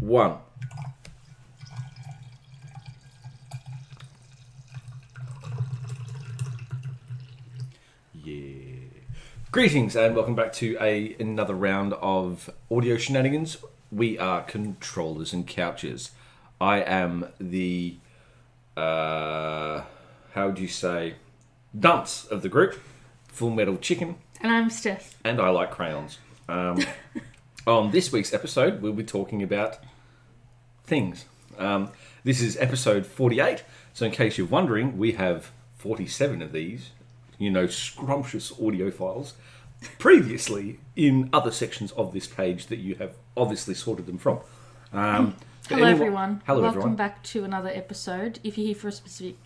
1. Yeah. Greetings and welcome back to another round of audio shenanigans. We are controllers and couches. I am the, how would you say, dunce of the group, FullMetalChicken. And I'm Steph. And I like crayons. On this week's episode, we'll be talking about things. This is episode 48, so in case you're wondering, we have 47 of these, scrumptious audio files, previously in other sections of this page that you have obviously sorted them from. Hello, everyone. Hello, Welcome back to another episode. If you're here for a specific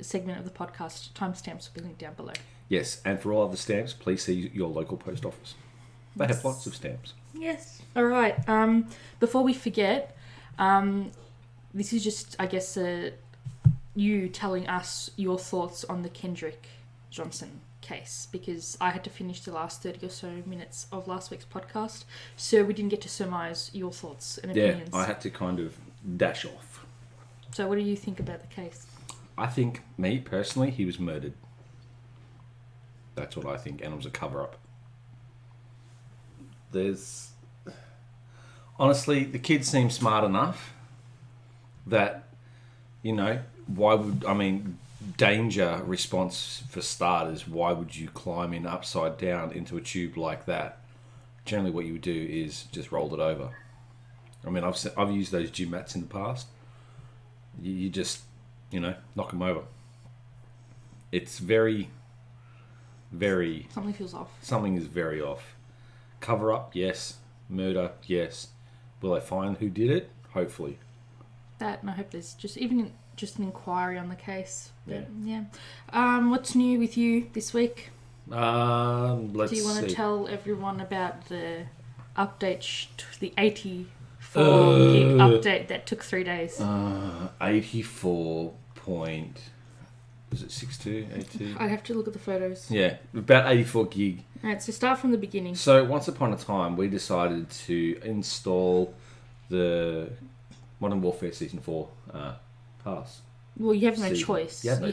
segment of the podcast, timestamps will be linked down below. Yes, and for all other stamps, please see your local post office. They have lots of stamps. Yes. All right. Before we forget, this is just, I guess, you telling us your thoughts on the Kendrick Johnson case, because I had to finish the last 30 or so minutes of last week's podcast, so we didn't get to surmise your thoughts and opinions. Yeah, I had to kind of dash off. So what do you think about the case? I think, me personally, he was murdered. That's what I think, and it was a cover-up. Honestly, the kid seems smart enough that, danger response for starters, why would you climb in upside down into a tube like that? Generally what you would do is just roll it over. I mean, I've used those gym mats in the past. You just, knock them over. It's very, very... Something feels off. Something is very off. Cover up, yes. Murder, yes. Will they find who did it? Hopefully. That, and I hope there's just an inquiry on the case. But, yeah. What's new with you this week? Let's see. Do you want to tell everyone about the update, the 84 gig update that took 3 days? 84 point... Was it 62, 82? I'd have to look at the photos. Yeah, about 84 gig. Alright, so start from the beginning. So once upon a time, we decided to install the Modern Warfare Season 4 pass. Well, you have no choice. You have to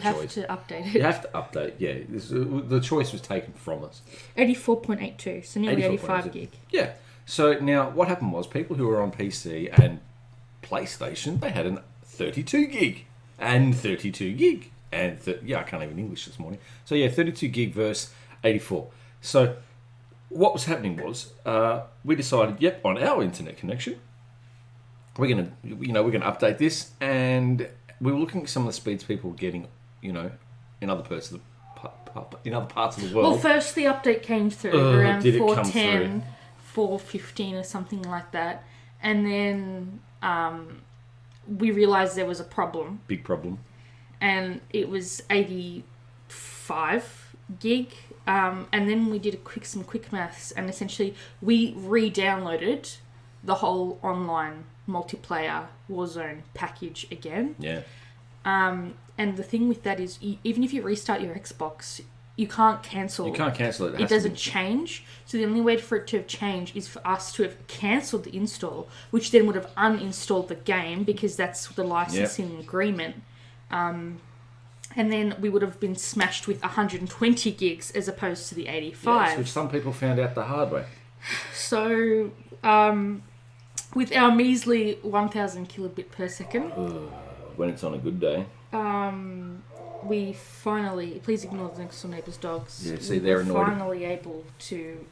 update it. You have to update, yeah. The choice was taken from us. 84.82, so nearly 85 gig. Yeah. So now, what happened was, people who were on PC and PlayStation, they had an 32 gig and 32 gig. And I can't even English this morning. So yeah, 32 gig versus 84. So what was happening was we decided, on our internet connection, we're gonna update this, and we were looking at some of the speeds people were getting, in other parts of the world. Well, first the update came through around 410, 415 or something like that, and then we realised there was a problem. Big problem. And it was 85 gig. And then we did some quick maths, and essentially we re-downloaded the whole online multiplayer Warzone package again. Yeah. And the thing with that is, even if you restart your Xbox, you can't cancel. You can't cancel it. It doesn't change. So the only way for it to have changed is for us to have cancelled the install, which then would have uninstalled the game, because that's the licensing agreement. And then we would have been smashed with 120 gigs as opposed to the 85. Yes, which some people found out the hard way. So, with our measly 1,000 kilobit per second... when it's on a good day. We finally... Please ignore the next door neighbour's dogs. Yeah, see, they're annoyed. We were finally able to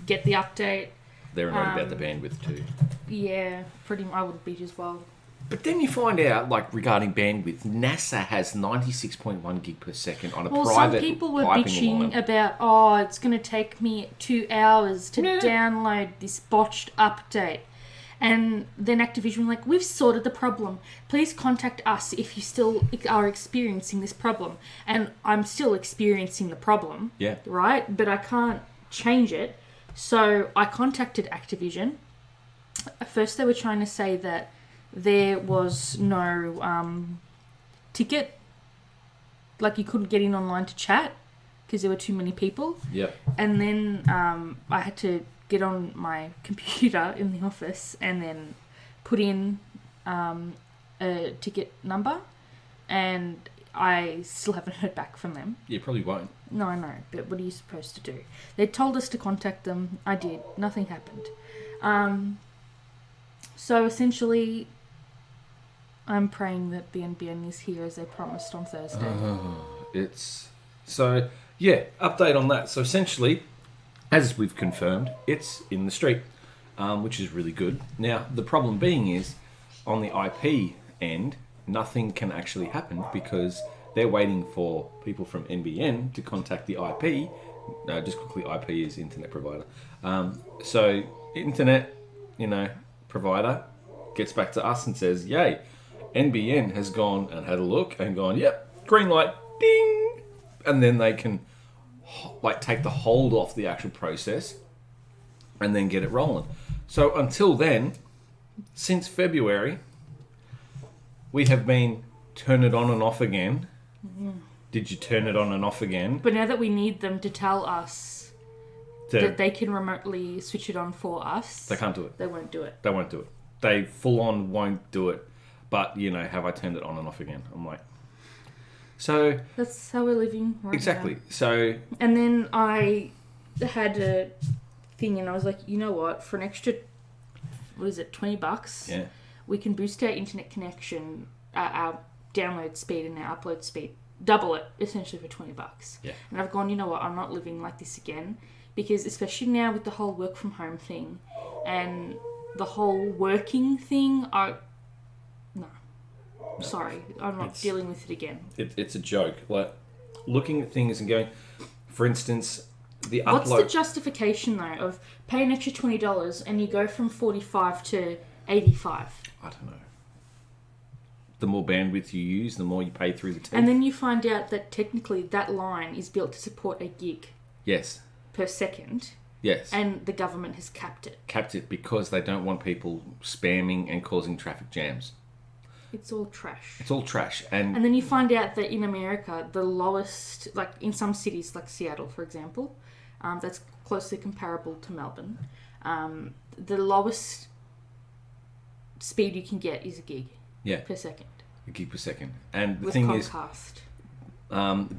get the update. They're annoyed about the bandwidth too. Yeah, pretty much. I would be as well. But then you find out, regarding bandwidth, NASA has 96.1 gig per second on a private some people were bitching about, it's going to take me 2 hours to download this botched update. And then Activision were like, we've sorted the problem. Please contact us if you still are experiencing this problem. And I'm still experiencing the problem. Yeah. Right? But I can't change it. So I contacted Activision. At first they were trying to say that there was no ticket. Like, you couldn't get in online to chat because there were too many people. Yep. And then I had to get on my computer in the office and then put in a ticket number, and I still haven't heard back from them. You probably won't. No, I know, but what are you supposed to do? They told us to contact them. I did. Nothing happened. So essentially, I'm praying that the NBN is here as they promised on Thursday. Update on that. So essentially, as we've confirmed, it's in the street, which is really good. Now, the problem being is, on the IP end, nothing can actually happen because they're waiting for people from NBN to contact the IP. No, just quickly, IP is internet provider. So internet, provider gets back to us and says, yay, NBN has gone and had a look and gone, yep, green light, ding. And then they can take the hold off the actual process and then get it rolling. So until then, since February, we have been turn it on and off again. Mm-hmm. Did you turn it on and off again? But now that we need them to tell us that they can remotely switch it on for us, they can't do it. They won't do it. They won't do it. They full on won't do it. But, have I turned it on and off again? I'm like... So... That's how we're living right exactly. now. So... And then I had a thing and I was like, you know what? For an extra, $20? Yeah. We can boost our internet connection, our download speed and our upload speed. Double it, essentially, for $20. Yeah. And I've gone, you know what? I'm not living like this again. Because especially now with the whole work from home thing and the whole working thing, No. Sorry, I'm not dealing with it again. It's a joke. Like, looking at things and going, for instance, the upload... What's the justification, though, of pay an extra $20 and you go from 45 to 85? I don't know. The more bandwidth you use, the more you pay through the teeth. And then you find out that technically that line is built to support a gig. Yes. Per second. Yes. And the government has capped it. Capped it because they don't want people spamming and causing traffic jams. It's all trash. It's all trash. And then you find out that in America, the lowest, like in some cities like Seattle, for example, that's closely comparable to Melbourne, the lowest speed you can get is a gig per second. A gig per second. And the with thing Comcast.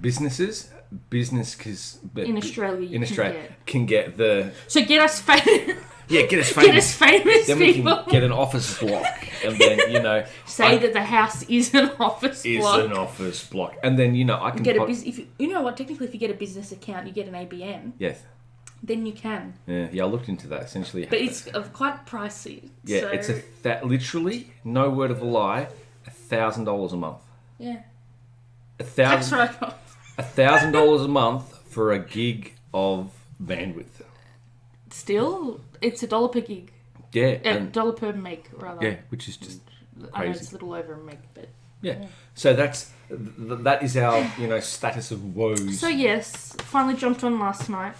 business in Australia can get the... So get us famous. Yeah, get us famous. Get us famous then people. We can get an office block. And then, say that the house is an office block. Is an office block. And then, I can... Technically, if you get a business account, you get an ABN. Yes. Then you can. Yeah, I looked into that, essentially. But it's quite pricey. Yeah, so... it's literally, no word of a lie, $1,000 a month. Yeah. That's right. $1,000 a month for a gig of bandwidth. Still, it's $1 per gig. Yeah. $1 per meg, rather. Yeah, which is just crazy. I know it's a little over a meg, but... Yeah. So that is our, status of woes. So yes, finally jumped on last night.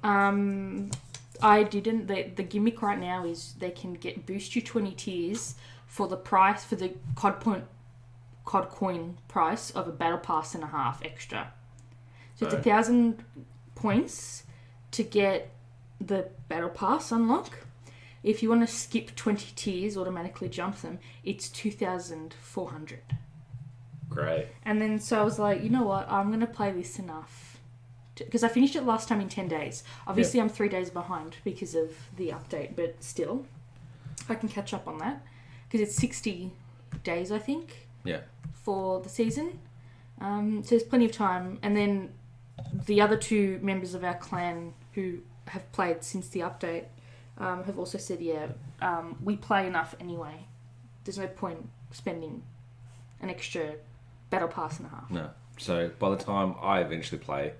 I didn't. The gimmick right now is they can boost you 20 tiers for the price, for the COD coin price of a battle pass and a half extra. So it's 1,000 points to get the battle pass unlock. If you want to skip 20 tiers, automatically jump them, it's 2,400. Great. And then so I was like, you know what, I'm going to play this enough. Because I finished it last time in 10 days. Obviously, I'm 3 days behind because of the update, but still, I can catch up on that. Because it's 60 days, I think, for the season. So there's plenty of time. And then the other two members of our clan who have played since the update have also said, we play enough anyway. There's no point spending an extra battle pass and a half. No. So by the time I eventually play,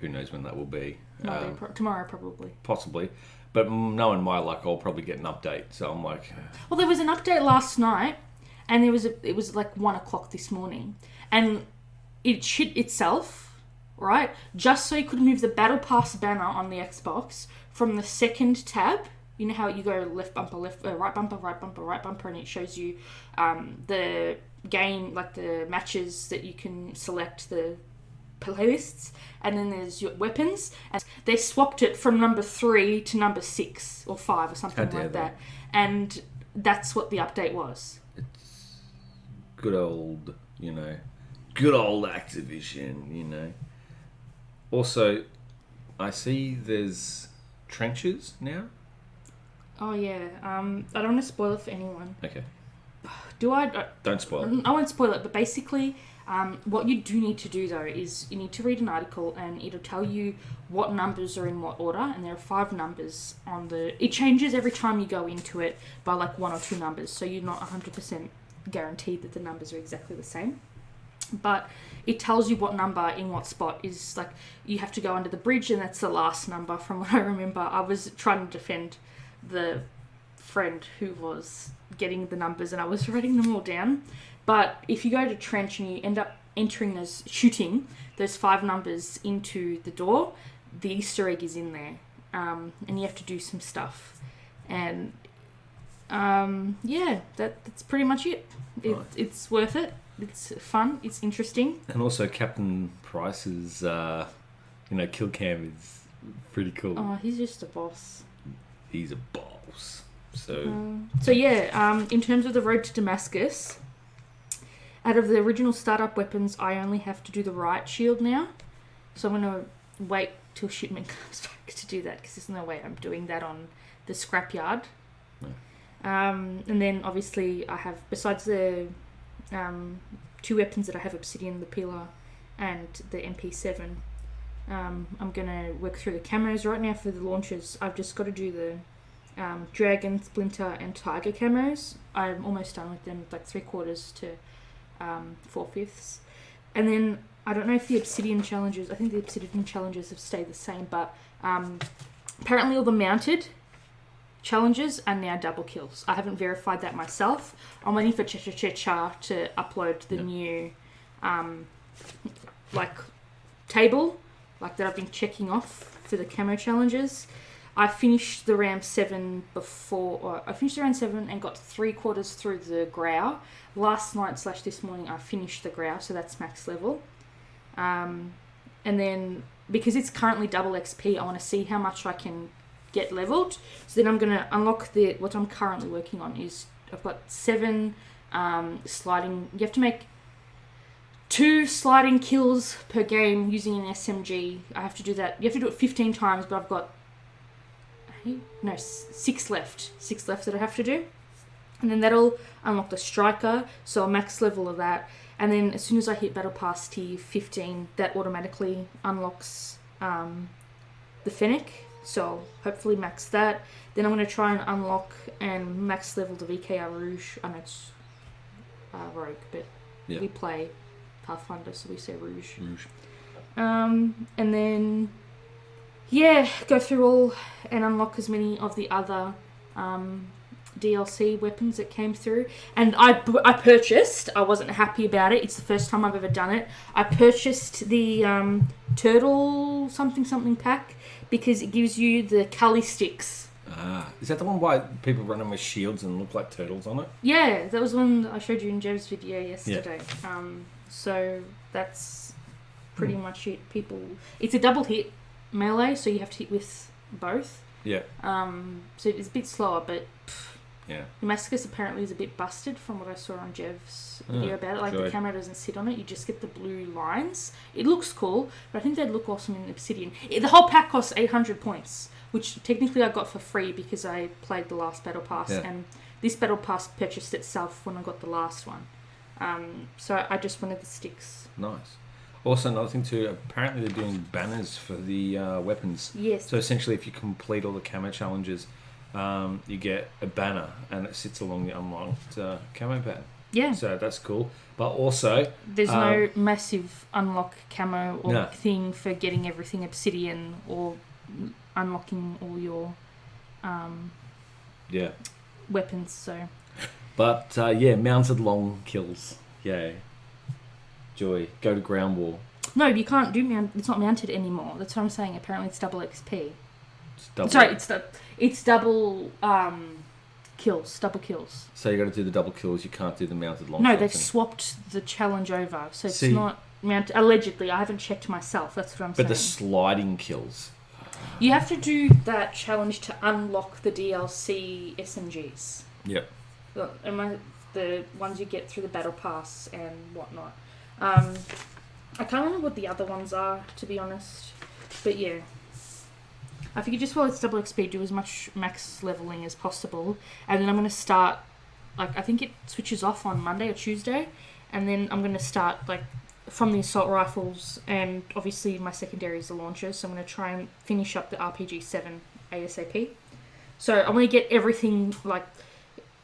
who knows when that will be. Tomorrow, probably. Possibly. But knowing my luck, I'll probably get an update. So I'm like... Well, there was an update last night, and it was like 1 o'clock this morning. And it shit itself, right? Just so you could move the Battle Pass banner on the Xbox from the second tab. You know how you go left bumper, right bumper, right bumper, right bumper, and it shows you the game, like the matches that you can select, the playlists, and then there's your weapons, and they swapped it from number 3 to number 6 or 5 or something like that, and that's what the update was. It's good old Activision, Also, I see there's trenches now. Oh yeah, I don't want to spoil it for anyone. Okay. Do I? Don't spoil it. I won't spoil it, but basically, what you do need to do though is you need to read an article, and it'll tell you what numbers are in what order, and there are 5 numbers on the. It changes every time you go into it by like 1 or 2 numbers, so you're not 100% guaranteed that the numbers are exactly the same. But it tells you what number in what spot is, like, you have to go under the bridge, and that's the last number from what I remember. I was trying to defend the friend who was getting the numbers, and I was writing them all down. But if you go to trench and you end up shooting those 5 numbers into the door, the Easter egg is in there, and you have to do some stuff. And that's pretty much it. It's worth it. It's fun. It's interesting. And also Captain Price's, kill cam is pretty cool. Oh, he's just a boss. He's a boss. So in terms of the road to Damascus, out of the original startup weapons, I only have to do the right shield now. So I'm going to wait till shipment comes back to do that, because there's no way I'm doing that on the scrapyard. No. And then obviously I have, besides the 2 weapons that I have, Obsidian, the Pillar, and the MP7, I'm going to work through the camos right now for the launchers. I've just got to do the Dragon, Splinter, and Tiger camos. I'm almost done with them, like 3/4 to 4/5. And then I don't know if the Obsidian challenges, I think the Obsidian challenges have stayed the same, but apparently all the mounted challenges are now double kills. I haven't verified that myself. I'm waiting for Cha to upload the new table that I've been checking off for the camo challenges. I finished the round 7 and got 3/4 through the Grow. Last night / this morning I finished the Grow, so that's max level. And then because it's currently double XP, I want to see how much I can get leveled. So then I'm going to unlock what I'm currently working on is I've got 7 sliding. You have to make 2 sliding kills per game using an SMG. I have to do that. You have to do it 15 times, but I've got 6 left. 6 left that I have to do. And then that'll unlock the Striker, so I'll max level of that. And then as soon as I hit Battle Pass tier 15, that automatically unlocks the Fennec. So I'll hopefully max that. Then I'm going to try and unlock and max level the VKR Rouge. I know it's Rogue, but we play Pathfinder, so we say Rouge. And then, go through all and unlock as many of the other DLC weapons that came through. And I purchased, I wasn't happy about it. It's the first time I've ever done it. I purchased the Turtle something pack, because it gives you the Cully sticks. Is that the one why people run them with shields and look like turtles on it? Yeah, that was one I showed you in Jev's video yesterday. Yeah. So that's pretty much it. It's a double hit melee, so you have to hit with both. Yeah. So it's a bit slower, but yeah. Damascus apparently is a bit busted from what I saw on Jev's video about it. Like, the camera doesn't sit on it, you just get the blue lines. It looks cool, but I think they'd look awesome in Obsidian. The whole pack costs 800 points, which technically I got for free because I played the last Battle Pass, and this Battle Pass purchased itself when I got the last one. So I just wanted the sticks. Nice. Also, another thing too, apparently they're doing banners for the weapons. Yes. So essentially, if you complete all the camo challenges, you get a banner, and it sits along the unlocked camo pad. Yeah. So that's cool. But also, there's no massive unlock camo or thing for getting everything Obsidian or unlocking all your weapons. So. But mounted long kills. Yeah. Joy. Go to ground war. No, you can't do it's not mounted anymore. That's what I'm saying. Apparently, it's double XP. It's double kills. Double kills. So you got to do the double kills. You can't do the mounted long. No, they've swapped the challenge over, so it's not amount, allegedly. I haven't checked myself, that's what I'm saying. But the sliding kills. You have to do that challenge to unlock the DLC SMGs. Yep. The ones you get through the battle pass and whatnot. I can't remember what the other ones are, to be honest. But yeah. I figured just while it's double XP, do as much max leveling as possible. And then I'm going to start, I think it switches off on Monday or Tuesday. And then I'm going to start, from the assault rifles, and obviously my secondary is the launchers, so I'm going to try and finish up the RPG-7 ASAP. So I want to get everything,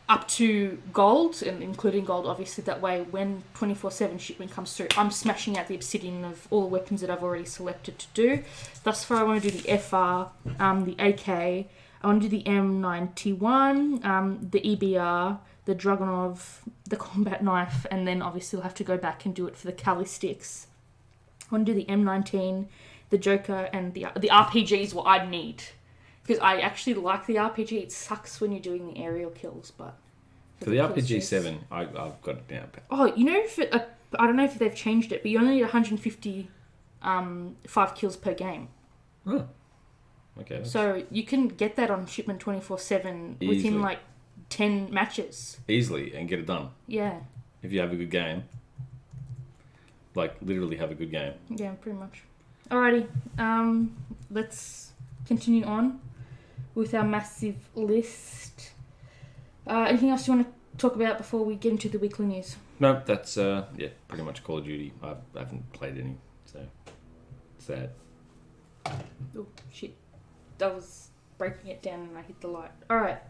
up to gold, and including gold, obviously, that way when 24/7 shipment comes through, I'm smashing out the obsidian of all the weapons that I've already selected to do. Thus far, I want to do the FR, the AK, I want to do the M91, the EBR, the Dragunov, the combat knife, and then obviously we'll have to go back and do it for the Kali sticks. I want to do the M19, the Joker, and the RPG is what I need. Because I actually like the RPG. It sucks when you're doing the aerial kills, but... For the RPG-7, I've got it down. Oh, you know, I don't know if they've changed it, but you only need 150 5 kills per game. Oh. Okay. So you can get that on shipment 24/7 within 10 matches. Easily, and get it done. Yeah. If you have a good game. Literally have a good game. Yeah, pretty much. Alrighty. Let's continue on with our massive list. Anything else you want to talk about before we get into the weekly news? No, that's, pretty much Call of Duty. I haven't played any, so sad. Oh, shit. That was breaking it down and I hit the light. Alright,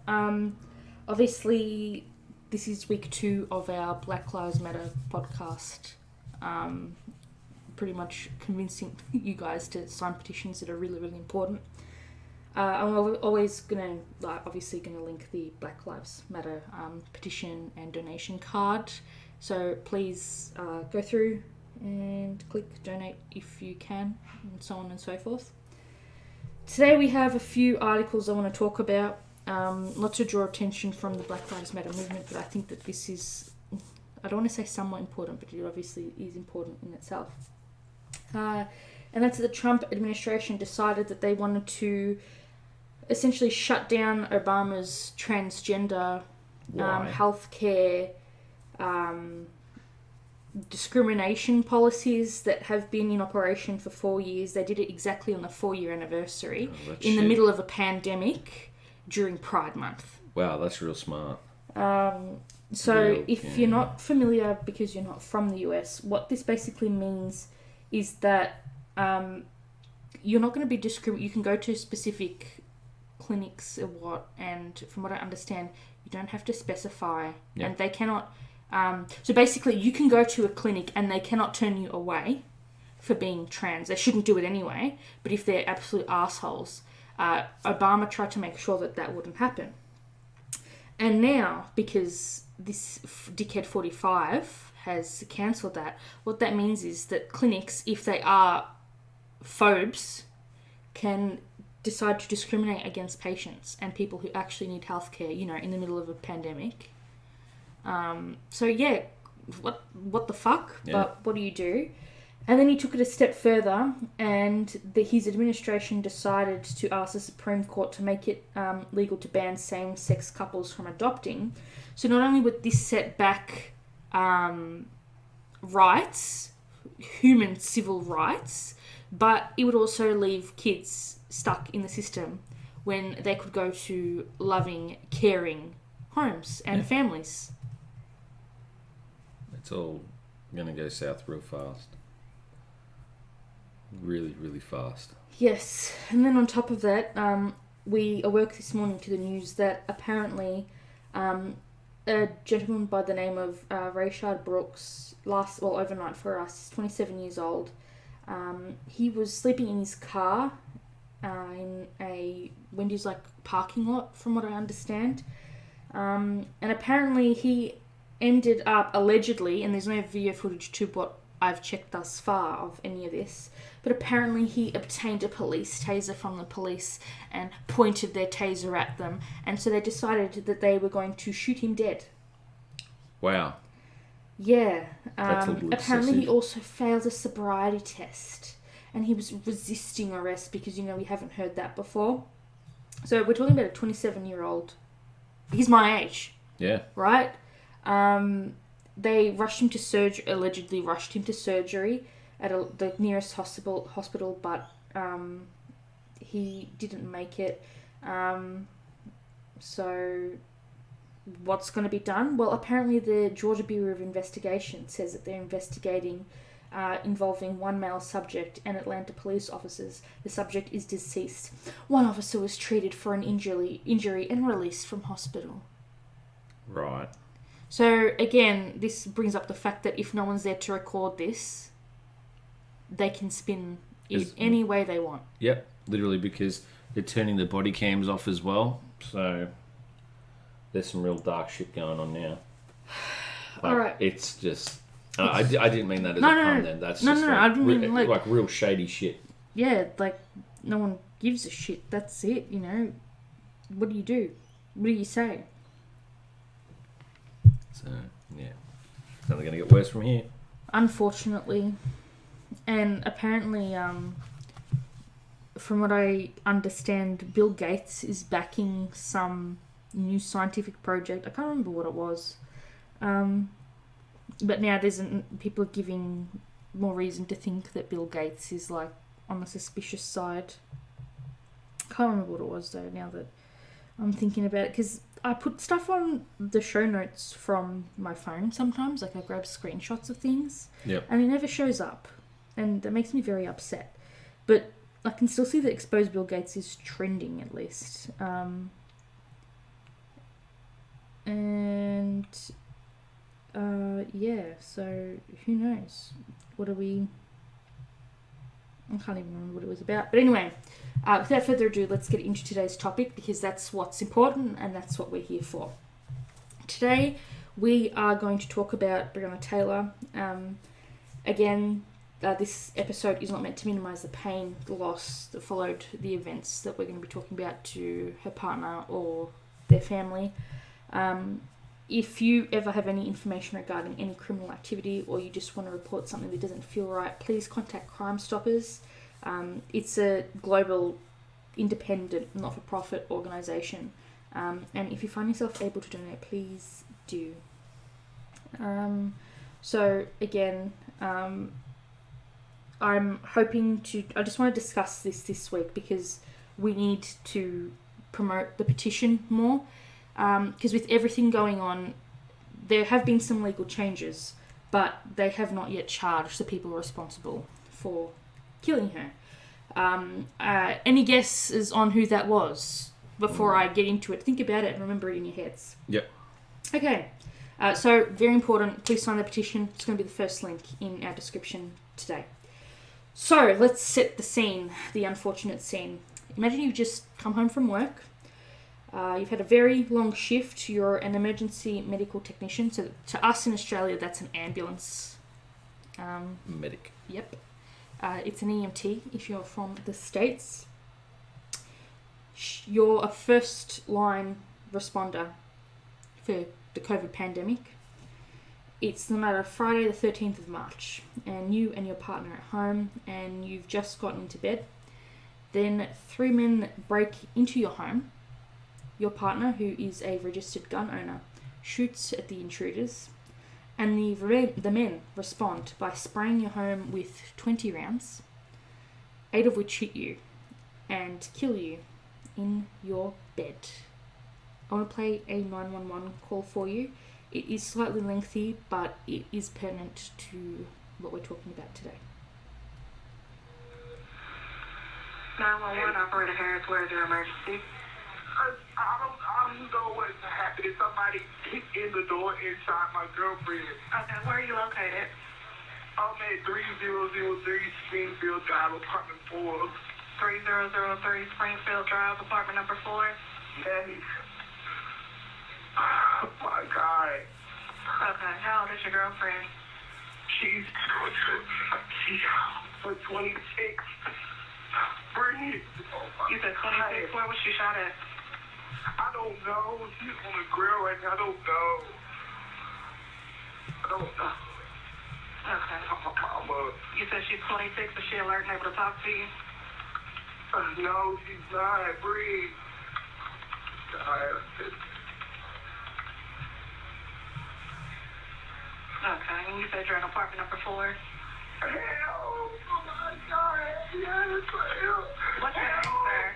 obviously, this is week 2 of our Black Lives Matter podcast. Pretty much convincing you guys to sign petitions that are really, really important. I'm always gonna link the Black Lives Matter petition and donation card. So please go through and click donate if you can, and so on and so forth. Today we have a few articles I want to talk about. Not to draw attention from the Black Lives Matter movement, but I think that this is, I don't want to say somewhat important, but it obviously is important in itself. And that's the Trump administration decided that they wanted to essentially shut down Obama's transgender healthcare discrimination policies that have been in operation for 4 years. They did it exactly on the 4-year anniversary in the middle of a pandemic during Pride Month. Wow, that's real smart. If you're not familiar because you're not from the US, what this basically means is that you're not going to be discriminated. You can go to specific clinics and from what I understand, you don't have to specify, and they cannot. So basically, you can go to a clinic and they cannot turn you away for being trans. They shouldn't do it anyway, but if they're absolute assholes, Obama tried to make sure that wouldn't happen. And now, because this dickhead 45 has cancelled that, what that means is that clinics, if they are phobes, can decide to discriminate against patients and people who actually need healthcare, in the middle of a pandemic. What the fuck? Yeah. But what do you do? And then he took it a step further, and his administration decided to ask the Supreme Court to make it legal to ban same-sex couples from adopting. So not only would this set back rights, human civil rights, but it would also leave kids stuck in the system when they could go to loving, caring homes and families. It's all going to go south real fast. Really, really fast. Yes. And then on top of that, we awoke this morning to the news that apparently a gentleman by the name of Rayshard Brooks, overnight for us, 27 years old, he was sleeping in his car in a Wendy's parking lot, from what I understand. And apparently he ended up, allegedly, and there's no video footage to what I've checked thus far of any of this, but apparently he obtained a police taser from the police and pointed their taser at them, and so they decided that they were going to shoot him dead. Wow. Yeah. That's a little Apparently he excessive. also failed a sobriety test. And he was resisting arrest because, we haven't heard that before. So we're talking about a 27-year-old. He's my age, Yeah. right? They allegedly rushed him to surgery at the nearest hospital, but he didn't make it. So what's going to be done? Well, apparently the Georgia Bureau of Investigation says that they're investigating involving one male subject and Atlanta police officers. The subject is deceased. One officer was treated for an injury and released from hospital. Right. So again, this brings up the fact that if no one's there to record this, they can spin it any way they want. Yep, literally, because they're turning the body cams off as well. So there's some real dark shit going on now. All right. It's just... I didn't mean that as a pun then. That's just I didn't mean like real shady shit. Yeah, like no one gives a shit. That's it, What do you do? What do you say? So, yeah. It's only going to get worse from here. Unfortunately. And apparently, from what I understand, Bill Gates is backing some new scientific project. I can't remember what it was. But now people are giving more reason to think that Bill Gates is like on the suspicious side. Can't remember what it was though, now that I'm thinking about it, because I put stuff on the show notes from my phone sometimes, like I grab screenshots of things, Yep. and it never shows up, and that makes me very upset. But I can still see that Exposed Bill Gates is trending at least. So who knows? I can't even remember what it was about. But anyway, without further ado, let's get into today's topic, because that's what's important and that's what we're here for. Today, we are going to talk about Breonna Taylor. Again, this episode is not meant to minimise the pain, the loss that followed the events that we're going to be talking about to her partner or their family. If you ever have any information regarding any criminal activity, or you just want to report something that doesn't feel right, please contact Crime Stoppers. It's a global, independent, not-for-profit organisation. And if you find yourself able to donate, please do. So again, I'm hoping to... I just want to discuss this week, because we need to promote the petition more. Because with everything going on, there have been some legal changes, but they have not yet charged the people responsible for killing her. Any guesses on who that was before I get into it? Think about it and remember it in your heads. Yep. Okay. So, very important. Please sign the petition. It's going to be the first link in our description today. So, let's set the scene, the unfortunate scene. Imagine you've just come home from work. You've had a very long shift. You're an emergency medical technician. So to us in Australia, that's an ambulance. Medic. Yep. It's an EMT if you're from the States. You're a first line responder for the COVID pandemic. It's the matter of Friday the 13th of March, and you and your partner at home, and you've just gotten into bed. Then 3 men break into your home. Your partner, who is a registered gun owner, shoots at the intruders, and the men respond by spraying your home with 20 rounds, 8 of which hit you and kill you in your bed. I want to play a 911 call for you. It is slightly lengthy, but it is pertinent to what we're talking about today. 911 operator Harris, where's your emergency? I don't know what happened. Somebody kicked in the door inside my girlfriend. Okay, where are you located? I'm at 3003 Springfield Drive, apartment 4. 3003 Springfield Drive, apartment number 4. Yes. Oh my God. Okay, how old is your girlfriend? She's 26. Breathe. You said 26. Where was she shot at? I don't know. She's on the grill right now. I don't know. don't know. Okay. Mama. You said she's 26. Is she alert and able to talk to you? No, she's not. Breathe. Okay. And you said you're in apartment number 4. Hell, oh my God, yes, hell. What's your name, sir?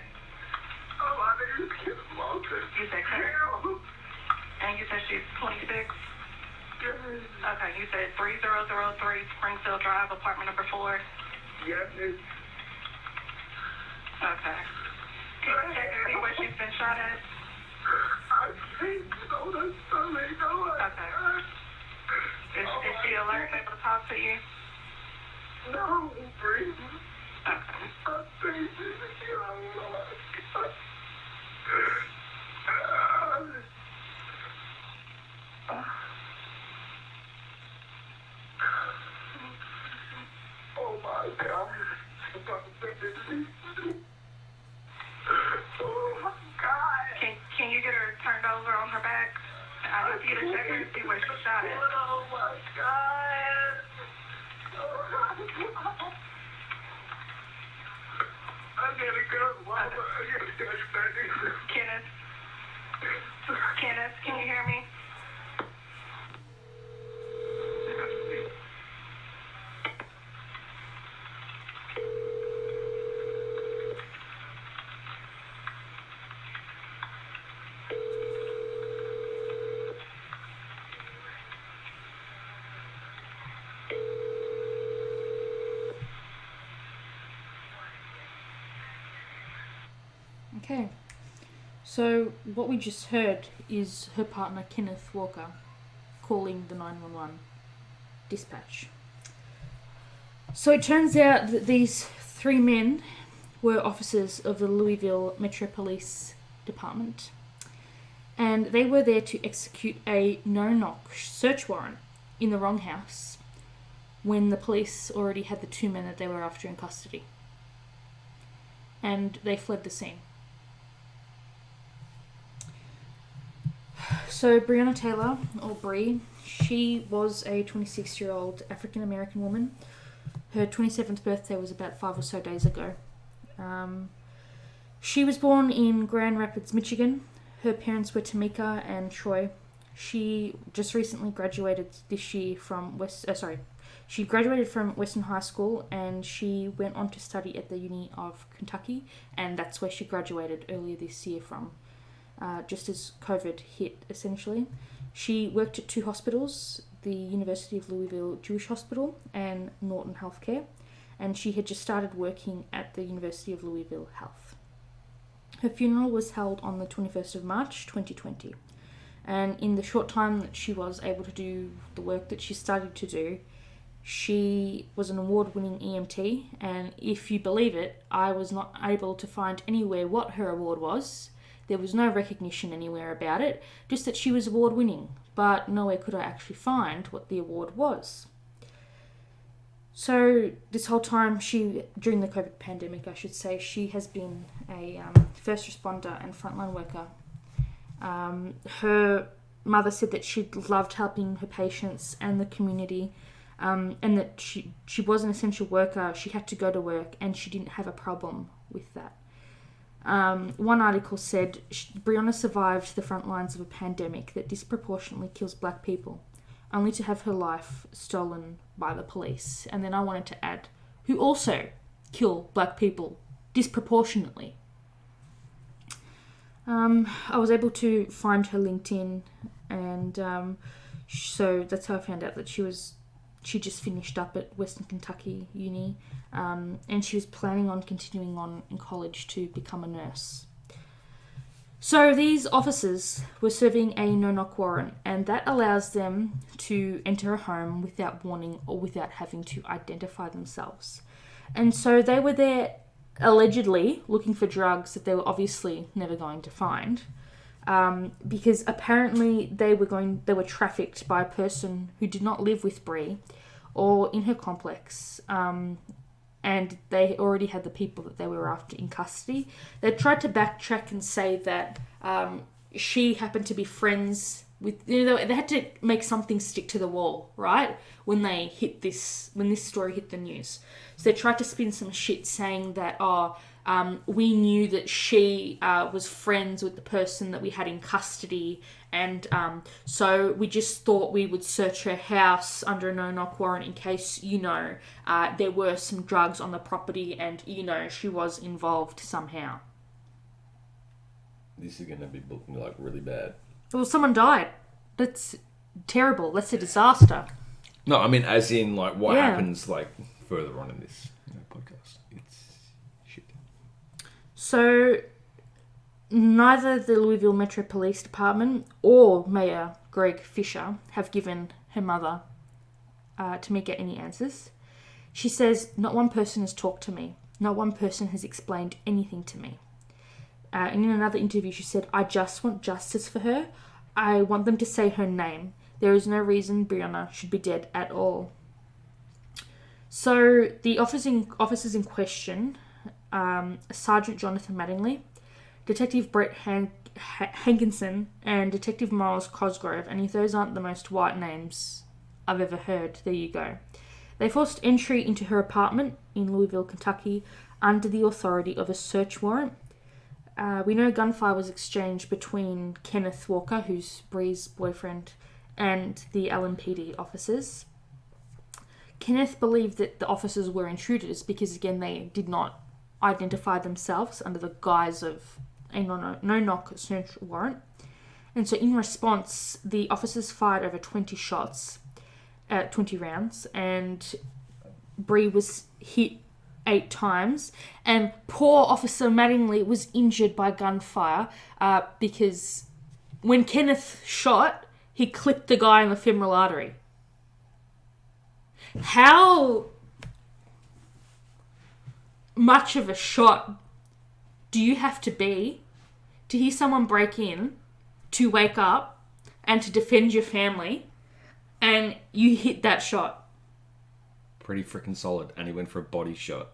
Oh, my name is Kenneth Walton. You said Kenneth. Hell. And you said she's 26? Yes. Okay. You said 3003 Springfield Drive, apartment number 4? Yes, miss. Okay. Can you check and see where she's been shot at? I can't go to stomach. No, Okay. Is she alert and able to talk to you? No, breathe. Okay. I think she's alive. Oh my God. Oh my God. Can you get her turned over on her back? I need you to check her and see where she's shot at. Oh my God. I gotta go. Mama. I gotta get back. Kenneth, can you hear me? Okay. So what we just heard is her partner Kenneth Walker calling the 911 dispatch. So it turns out that these 3 men were officers of the Louisville Metro Police Department, and they were there to execute a no-knock search warrant in the wrong house when the police already had the 2 men that they were after in custody. And they fled the scene. So Breonna Taylor, or Bree, she was a 26-year-old African-American woman. Her 27th birthday was about 5 or so days ago. She was born in Grand Rapids, Michigan. Her parents were Tamika and Troy. She just recently graduated this year from she graduated from Western High School, and she went on to study at the Uni of Kentucky, and that's where she graduated earlier this year from, just as COVID hit, essentially. She worked at 2 hospitals, the University of Louisville Jewish Hospital and Norton Healthcare, and she had just started working at the University of Louisville Health. Her funeral was held on the 21st of March 2020, and in the short time that she was able to do the work that she started to do, she was an award-winning EMT, and if you believe it, I was not able to find anywhere what her award was. There was no recognition anywhere about it, just that she was award-winning, but nowhere could I actually find what the award was. So this whole time, during the COVID pandemic, I should say, she has been a first responder and frontline worker. Her mother said that she loved helping her patients and the community, and that she was an essential worker. She had to go to work, and she didn't have a problem with that. One article said, Breonna survived the front lines of a pandemic that disproportionately kills black people, only to have her life stolen by the police. And then I wanted to add, who also kill black people disproportionately. I was able to find her LinkedIn, and so that's how I found out that she just finished up at Western Kentucky Uni, and she was planning on continuing on in college to become a nurse. So these officers were serving a no-knock warrant, and that allows them to enter a home without warning or without having to identify themselves. And so they were there allegedly looking for drugs that they were obviously never going to find, because apparently they were trafficked by a person who did not live with Bree or in her complex, and they already had the people that they were after in custody. They tried to backtrack and say that she happened to be friends they had to make something stick to the wall, right? When this story hit the news. So they tried to spin some shit saying that, we knew that she was friends with the person that we had in custody, and so we just thought we would search her house under a no-knock warrant in case, there were some drugs on the property and, she was involved somehow. This is going to be like really bad. Well, someone died. That's terrible. That's a disaster. No, I mean as in like what happens like further on in this podcast. It's shit. So neither the Louisville Metro Police Department or Mayor Greg Fisher have given her mother Tamika any answers. She says, "Not one person has talked to me. Not one person has explained anything to me." And in another interview, she said, "I just want justice for her. I want them to say her name. There is no reason Breonna should be dead at all." So the officers in question, Sergeant Jonathan Mattingly, Detective Brett Hankinson, and Detective Miles Cosgrove, and if those aren't the most white names I've ever heard, there you go. They forced entry into her apartment in Louisville, Kentucky, under the authority of a search warrant. We know gunfire was exchanged between Kenneth Walker, who's Bree's boyfriend, and the LMPD officers. Kenneth believed that the officers were intruders because, again, they did not identify themselves under the guise of a no-knock search warrant. And so in response, the officers fired over 20 rounds, and Bree was hit 8 times, and poor Officer Mattingly was injured by gunfire because when Kenneth shot, he clipped the guy in the femoral artery. How much of a shot do you have to be to hear someone break in, to wake up, and to defend your family, and you hit that shot? Pretty freaking solid, and he went for a body shot.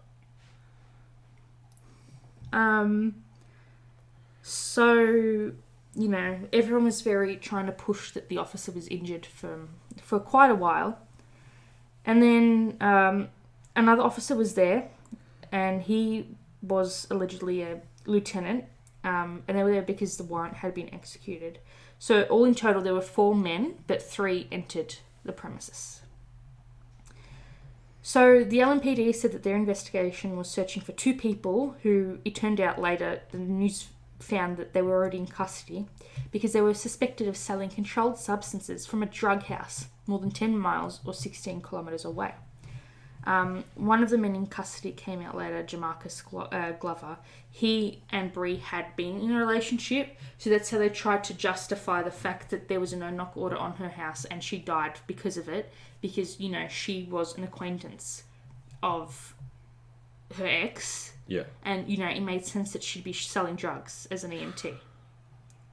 So, everyone was very trying to push that the officer was injured for quite a while. And then another officer was there, and he was allegedly a lieutenant, and they were there because the warrant had been executed. So all in total, there were 4 men, but 3 entered the premises. So the LMPD said that their investigation was searching for 2 people who, it turned out later, the news found that they were already in custody because they were suspected of selling controlled substances from a drug house more than 10 miles or 16 kilometres away. One of the men in custody came out later, Jamarcus Glover. He and Bree had been in a relationship, so that's how they tried to justify the fact that there was a no-knock order on her house and she died because of it, because, she was an acquaintance of her ex. Yeah. And, it made sense that she'd be selling drugs as an EMT.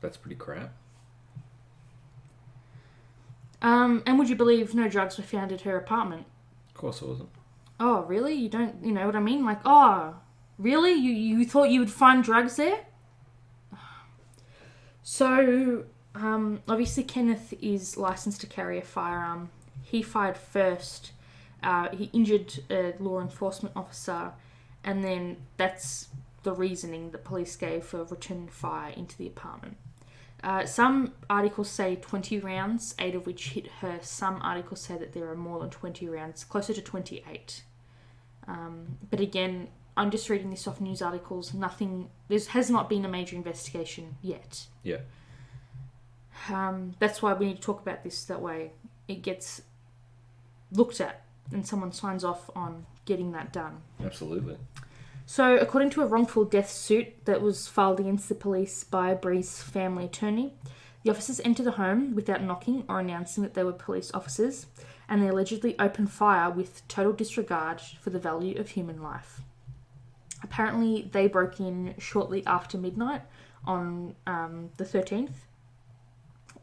That's pretty crap. And would you believe no drugs were found at her apartment? Of course it wasn't. Oh, really? You don't, you know what I mean? Like, oh, really? You thought you would find drugs there? So, obviously Kenneth is licensed to carry a firearm. He fired first. He injured a law enforcement officer, and then that's the reasoning the police gave for returning fire into the apartment. Some articles say 20 rounds, 8 of which hit her. Some articles say that there are more than 20 rounds, closer to 28. But again, I'm just reading this off news articles. There has not been a major investigation yet. Yeah. That's why we need to talk about this. That way it gets looked at and someone signs off on getting that done. Absolutely. So, according to a wrongful death suit that was filed against the police by Bree's family attorney, the officers entered the home without knocking or announcing that they were police officers, and they allegedly opened fire with total disregard for the value of human life. Apparently, they broke in shortly after midnight on the 13th,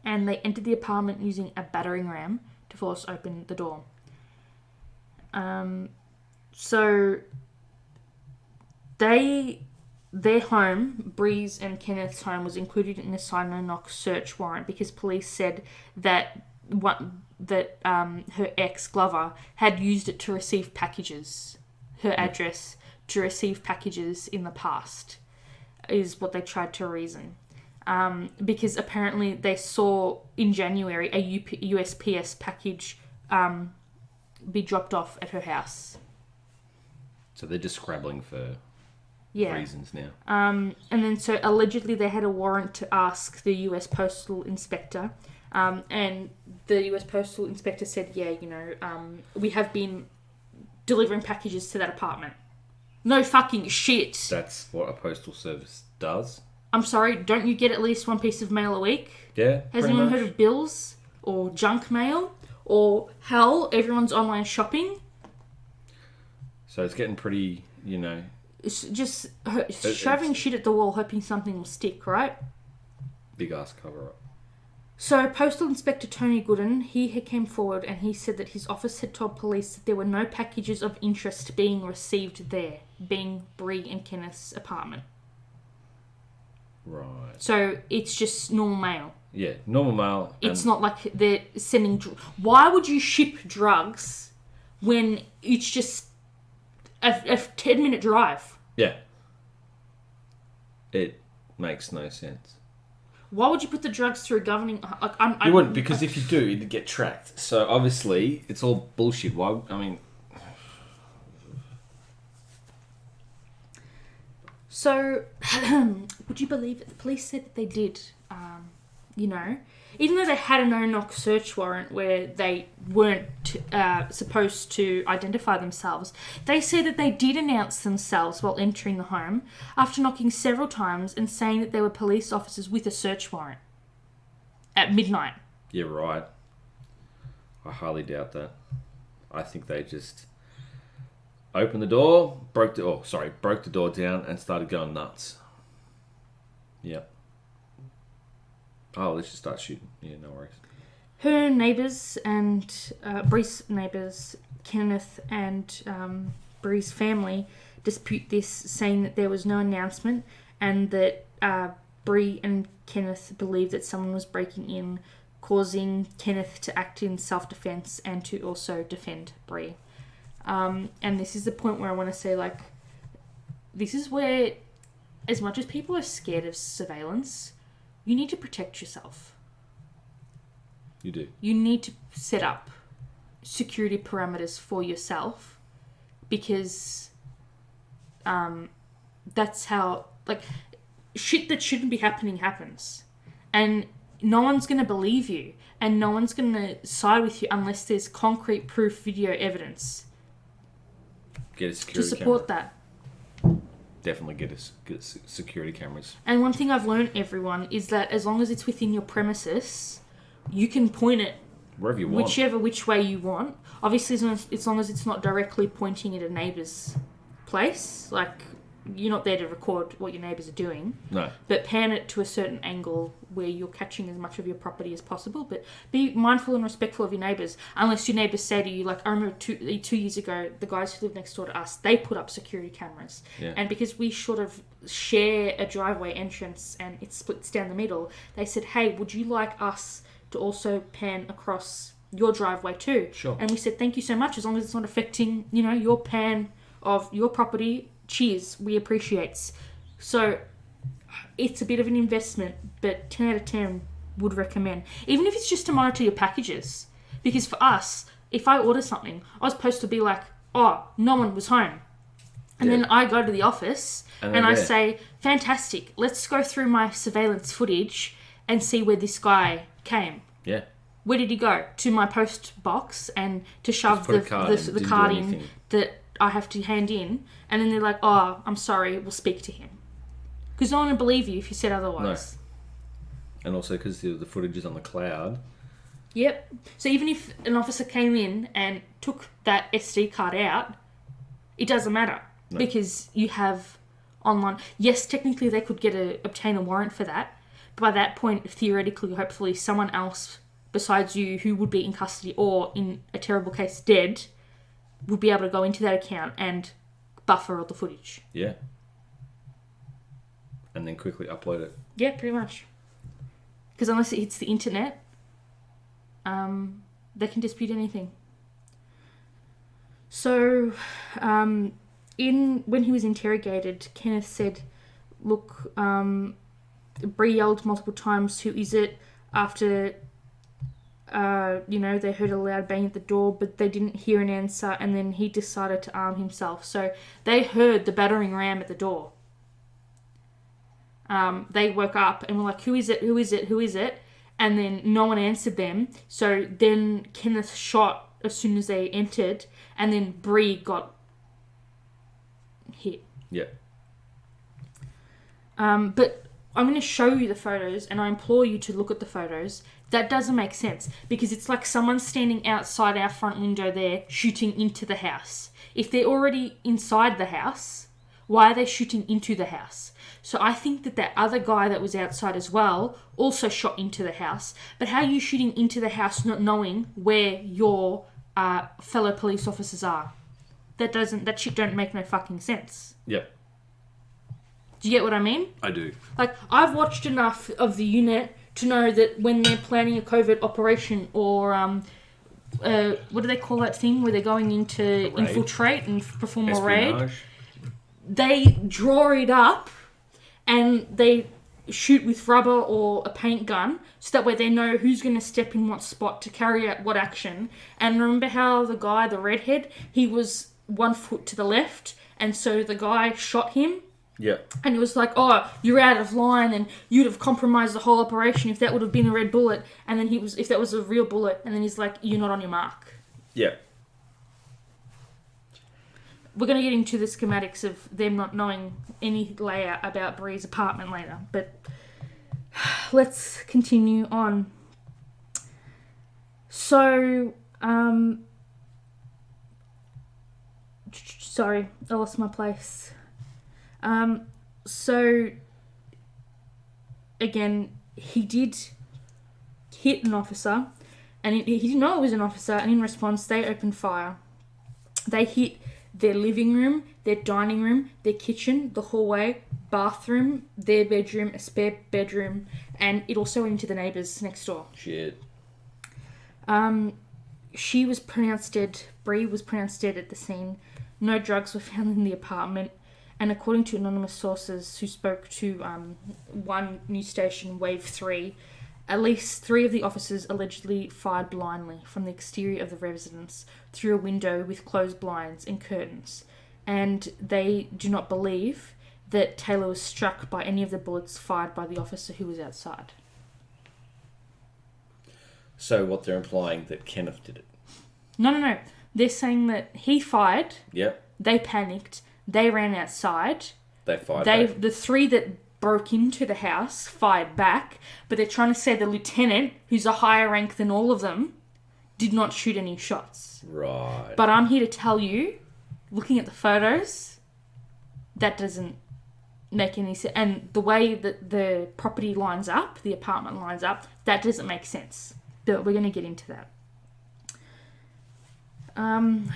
and they entered the apartment using a battering ram to force open the door. So they their home, Bree's and Kenneth's home, was included in a sign no knock search warrant because police said that her ex Glover had used it to receive packages, her address to receive packages in the past, is what they tried to reason. Because apparently they saw in January a USPS package be dropped off at her house. So they're just scrabbling for reasons now. And then so allegedly they had a warrant to ask the US Postal Inspector. And the US Postal Inspector said, we have been delivering packages to that apartment. No fucking shit. That's what a postal service does. I'm sorry, don't you get at least one piece of mail a week? Yeah, Has anyone heard of bills? Or junk mail? Or hell, everyone's online shopping? So it's getting pretty, It's just shoving shit at the wall, hoping something will stick, right? Big ass cover up. So Postal Inspector Tony Gooden, he came forward and he said that his office had told police that there were no packages of interest being received there, being Bree and Kenneth's apartment. Right. So it's just normal mail. Yeah, normal mail. It's not like they're sending... Why would you ship drugs when it's just a 10-minute drive? Yeah. It makes no sense. Why would you put the drugs through a governing... You wouldn't, because if you do, it'd get tracked. So obviously, it's all bullshit. Why? I mean... So, would you believe it? The police said that they did, even though they had a no-knock search warrant where they weren't supposed to identify themselves, they said that they did announce themselves while entering the home after knocking several times and saying that they were police officers with a search warrant at midnight. Yeah, right. I highly doubt that. I think they just opened the door, broke the door down and started going nuts. Yep. Oh, let's just start shooting. Yeah, no worries. Her neighbours and Bree's neighbours, Kenneth and Bree's family, dispute this, saying that there was no announcement and that Bree and Kenneth believe that someone was breaking in, causing Kenneth to act in self-defence and to also defend Bree. And this is the point where I want to say, this is where, as much as people are scared of surveillance, you need to protect yourself. You do. You need to set up security parameters for yourself because that's how, shit that shouldn't be happening happens. And no one's going to believe you and no one's going to side with you unless there's concrete proof video evidence. Get a security to support camera. That. Definitely get security cameras. And one thing I've learned, everyone, is that as long as it's within your premises, you can point it wherever you want, which way you want. Obviously, as long as it's not directly pointing at a neighbour's place, you're not there to record what your neighbours are doing. No. But pan it to a certain angle where you're catching as much of your property as possible. But be mindful and respectful of your neighbours. Unless your neighbours say to you, I remember 2 years ago, the guys who live next door to us, they put up security cameras. Yeah. And because we sort of share a driveway entrance and it splits down the middle, they said, hey, would you like us to also pan across your driveway too? Sure. And we said, thank you so much, as long as it's not affecting, your pan of your property. Cheers, we appreciate. So it's a bit of an investment, but 10 out of 10 would recommend. Even if it's just to monitor your packages. Because for us, if I order something, I was supposed to be like, oh, no one was home. And then I go to the office and I say, fantastic, let's go through my surveillance footage and see where this guy came. Yeah. Where did he go? To my post box and to shove the card in that I have to hand in, and then they're like, oh, I'm sorry, we'll speak to him. Because no one will believe you if you said otherwise. No. And also because the footage is on the cloud. Yep. So even if an officer came in and took that SD card out, it doesn't matter. No. Because you have online... Yes, technically they could obtain a warrant for that. But by that point, theoretically, hopefully, someone else besides you who would be in custody or, in a terrible case, dead... would be able to go into that account and buffer all the footage. Yeah. and then quickly upload it. Yeah, pretty much. Because unless it hits the internet, they can dispute anything. So, when he was interrogated, Kenneth said, look, Bree yelled multiple times, who is it? After, they heard a loud bang at the door, but they didn't hear an answer, and then he decided to arm himself. So they heard the battering ram at the door. They woke up and were like, who is it? Who is it? Who is it? And then no one answered them. So then Kenneth shot as soon as they entered, and then Bree got hit. Yeah. But I'm going to show you the photos, and I implore you to look at the photos. That doesn't make sense, because it's like someone standing outside our front window there shooting into the house. If they're already inside the house, why are they shooting into the house? So I think that other guy that was outside as well also shot into the house. But how are you shooting into the house not knowing where your fellow police officers are? That shit don't make no fucking sense. Yeah. Do you get what I mean? I do. Like, I've watched enough of the unit to know that when they're planning a covert operation or, what do they call that thing where they're going in to infiltrate and perform a raid? They draw it up and they shoot with rubber or a paint gun so that way they know who's going to step in what spot to carry out what action. And remember how the guy, the redhead, he was 1 foot to the left, and so the guy shot him? Yeah. And it was like, oh, you're out of line and you'd have compromised the whole operation if that would have been a red bullet. And then if that was a real bullet. And then he's like, you're not on your mark. Yeah. We're going to get into the schematics of them not knowing any layout about Bree's apartment later. But let's continue on. So, sorry, I lost my place. So, again, he did hit an officer, and he didn't know it was an officer, and in response, they opened fire. They hit their living room, their dining room, their kitchen, the hallway, bathroom, their bedroom, a spare bedroom, and it also went into the neighbours next door. Shit. She was pronounced dead. Bree was pronounced dead at the scene. No drugs were found in the apartment. And according to anonymous sources who spoke to one news station, Wave 3, at least 3 of the officers allegedly fired blindly from the exterior of the residence through a window with closed blinds and curtains. And they do not believe that Taylor was struck by any of the bullets fired by the officer who was outside. So what they're implying that Kenneth did it? No. They're saying that he fired. Yep. They panicked. They ran outside. They fired back. The 3 that broke into the house fired back, but they're trying to say the lieutenant, who's a higher rank than all of them, did not shoot any shots. Right. But I'm here to tell you, looking at the photos, that doesn't make any sense. And the way that the property lines up, the apartment lines up, that doesn't make sense. But we're going to get into that.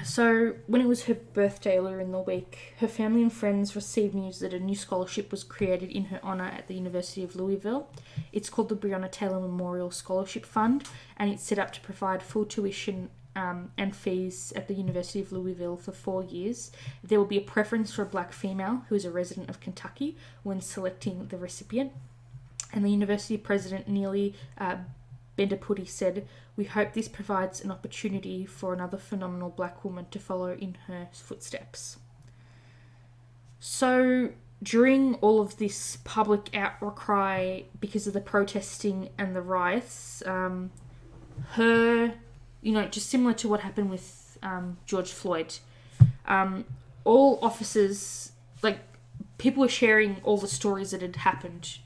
So when it was her birthday earlier in the week, her family and friends received news that a new scholarship was created in her honour at the University of Louisville. It's called the Breonna Taylor Memorial Scholarship Fund, and it's set up to provide full tuition and fees at the University of Louisville for 4 years. There will be a preference for a black female who is a resident of Kentucky when selecting the recipient. And the university president, Neely Bendapudi, said, "We hope this provides an opportunity for another phenomenal black woman to follow in her footsteps." So during all of this public outcry because of the protesting and the riots, just similar to what happened with George Floyd, all officers, people were sharing all the stories that had happened,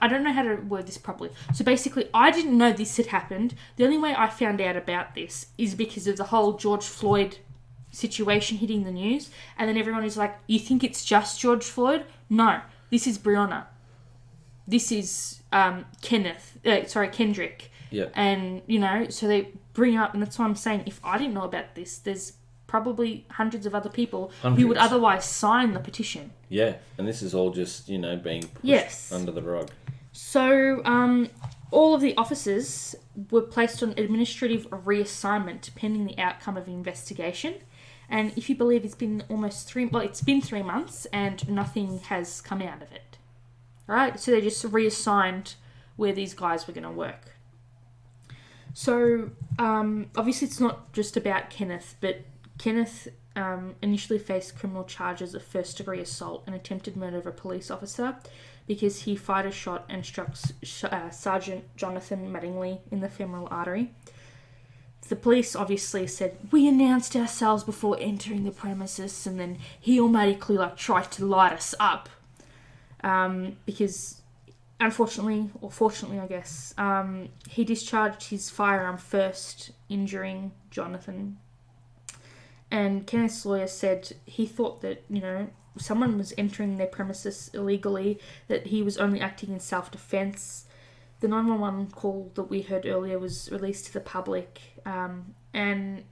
I don't know how to word this properly. So basically, I didn't know this had happened. The only way I found out about this is because of the whole George Floyd situation hitting the news. And then everyone is like, you think it's just George Floyd? No, this is Breonna. This is Kendrick. Yeah. And, so they bring up, and that's why I'm saying, if I didn't know about this, there's probably hundreds of other people who Hundreds. would otherwise sign the petition. Yeah, and this is all just, being pushed Yes. under the rug. So, all of the officers were placed on administrative reassignment pending the outcome of the investigation. And if you believe it's been it's been 3 months and nothing has come out of it. Alright, so they just reassigned where these guys were going to work. So, obviously it's not just about Kenneth, but Kenneth initially faced criminal charges of first-degree assault and attempted murder of a police officer because he fired a shot and struck Sergeant Jonathan Mattingly in the femoral artery. The police obviously said, we announced ourselves before entering the premises, and then he automatically tried to light us up. Because, unfortunately, or fortunately I guess, he discharged his firearm first, injuring Jonathan. And Kenneth's lawyer said he thought that, someone was entering their premises illegally, that he was only acting in self-defense. The 911 call that we heard earlier was released to the public, and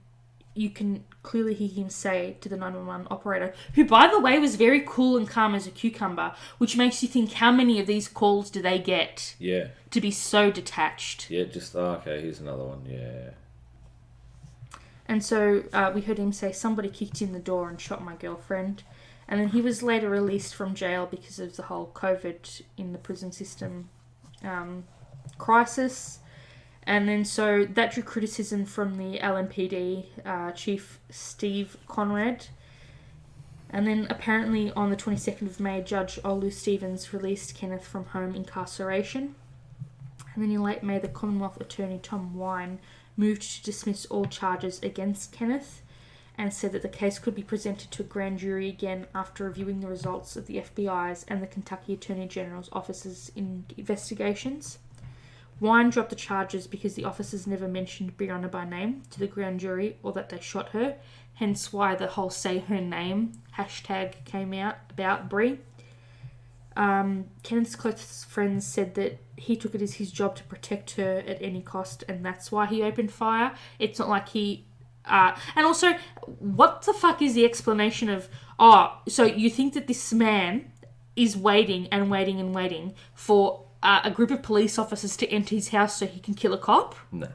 you can clearly hear him say to the 911 operator, who, by the way, was very cool and calm as a cucumber, which makes you think, how many of these calls do they get? Yeah. To be so detached. Yeah, just, okay, here's another one, yeah. And so we heard him say, somebody kicked in the door and shot my girlfriend. And then he was later released from jail because of the whole COVID in the prison system crisis. And then so that drew criticism from the LMPD Chief Steve Conrad. And then apparently on the 22nd of May, Judge Olu Stevens released Kenneth from home incarceration. And then in late May, the Commonwealth Attorney Tom Wine moved to dismiss all charges against Kenneth and said that the case could be presented to a grand jury again after reviewing the results of the FBI's and the Kentucky Attorney General's offices' investigations. Wine dropped the charges because the officers never mentioned Breonna by name to the grand jury or that they shot her, hence why the whole say her name hashtag came out about Bree. Kenneth's close friends said that he took it as his job to protect her at any cost, and that's why he opened fire. It's not like he... and also, what the fuck is the explanation of, so you think that this man is waiting and waiting and waiting for a group of police officers to enter his house so he can kill a cop? No.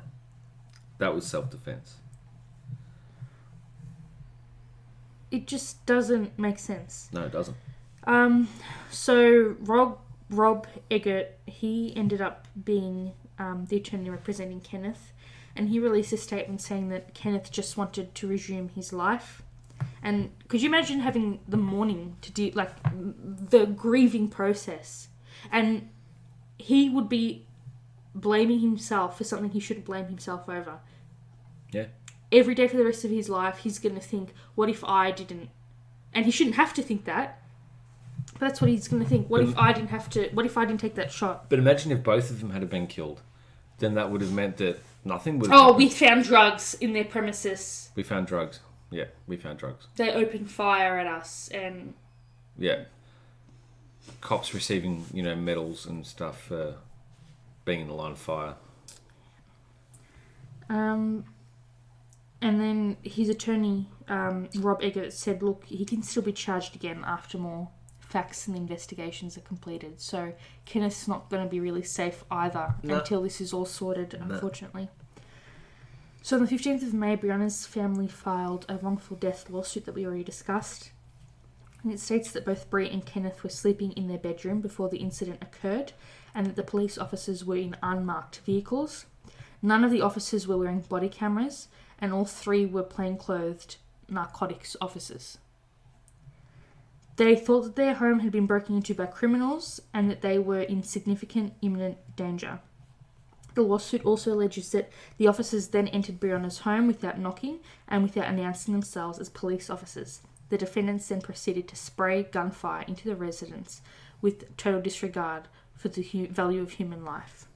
That was self-defense. It just doesn't make sense. No, it doesn't. So Rob Eggert, he ended up being the attorney representing Kenneth, and he released a statement saying that Kenneth just wanted to resume his life. And could you imagine having the mourning to do, the grieving process, and he would be blaming himself for something he shouldn't blame himself over. Yeah. Every day for the rest of his life, he's going to think, what if I didn't? And he shouldn't have to think that. But that's what he's going to think. What if I didn't take that shot? But imagine if both of them had been killed. Then that would have meant that nothing would have Oh, happened. we found drugs in their premises. We found drugs. Yeah, we found drugs. They opened fire at us and... Yeah. Cops receiving, medals and stuff for being in the line of fire. And then his attorney, Rob Eggert, said, look, he can still be charged again after more facts and investigations are completed. So Kenneth's not going to be really safe either until this is all sorted, unfortunately. So on the 15th of May, Breonna's family filed a wrongful death lawsuit that we already discussed. And it states that both Bree and Kenneth were sleeping in their bedroom before the incident occurred, and that the police officers were in unmarked vehicles. None of the officers were wearing body cameras, and all three were plainclothed narcotics officers. They thought that their home had been broken into by criminals and that they were in significant imminent danger. The lawsuit also alleges that the officers then entered Breonna's home without knocking and without announcing themselves as police officers. The defendants then proceeded to spray gunfire into the residence with total disregard for the value of human life.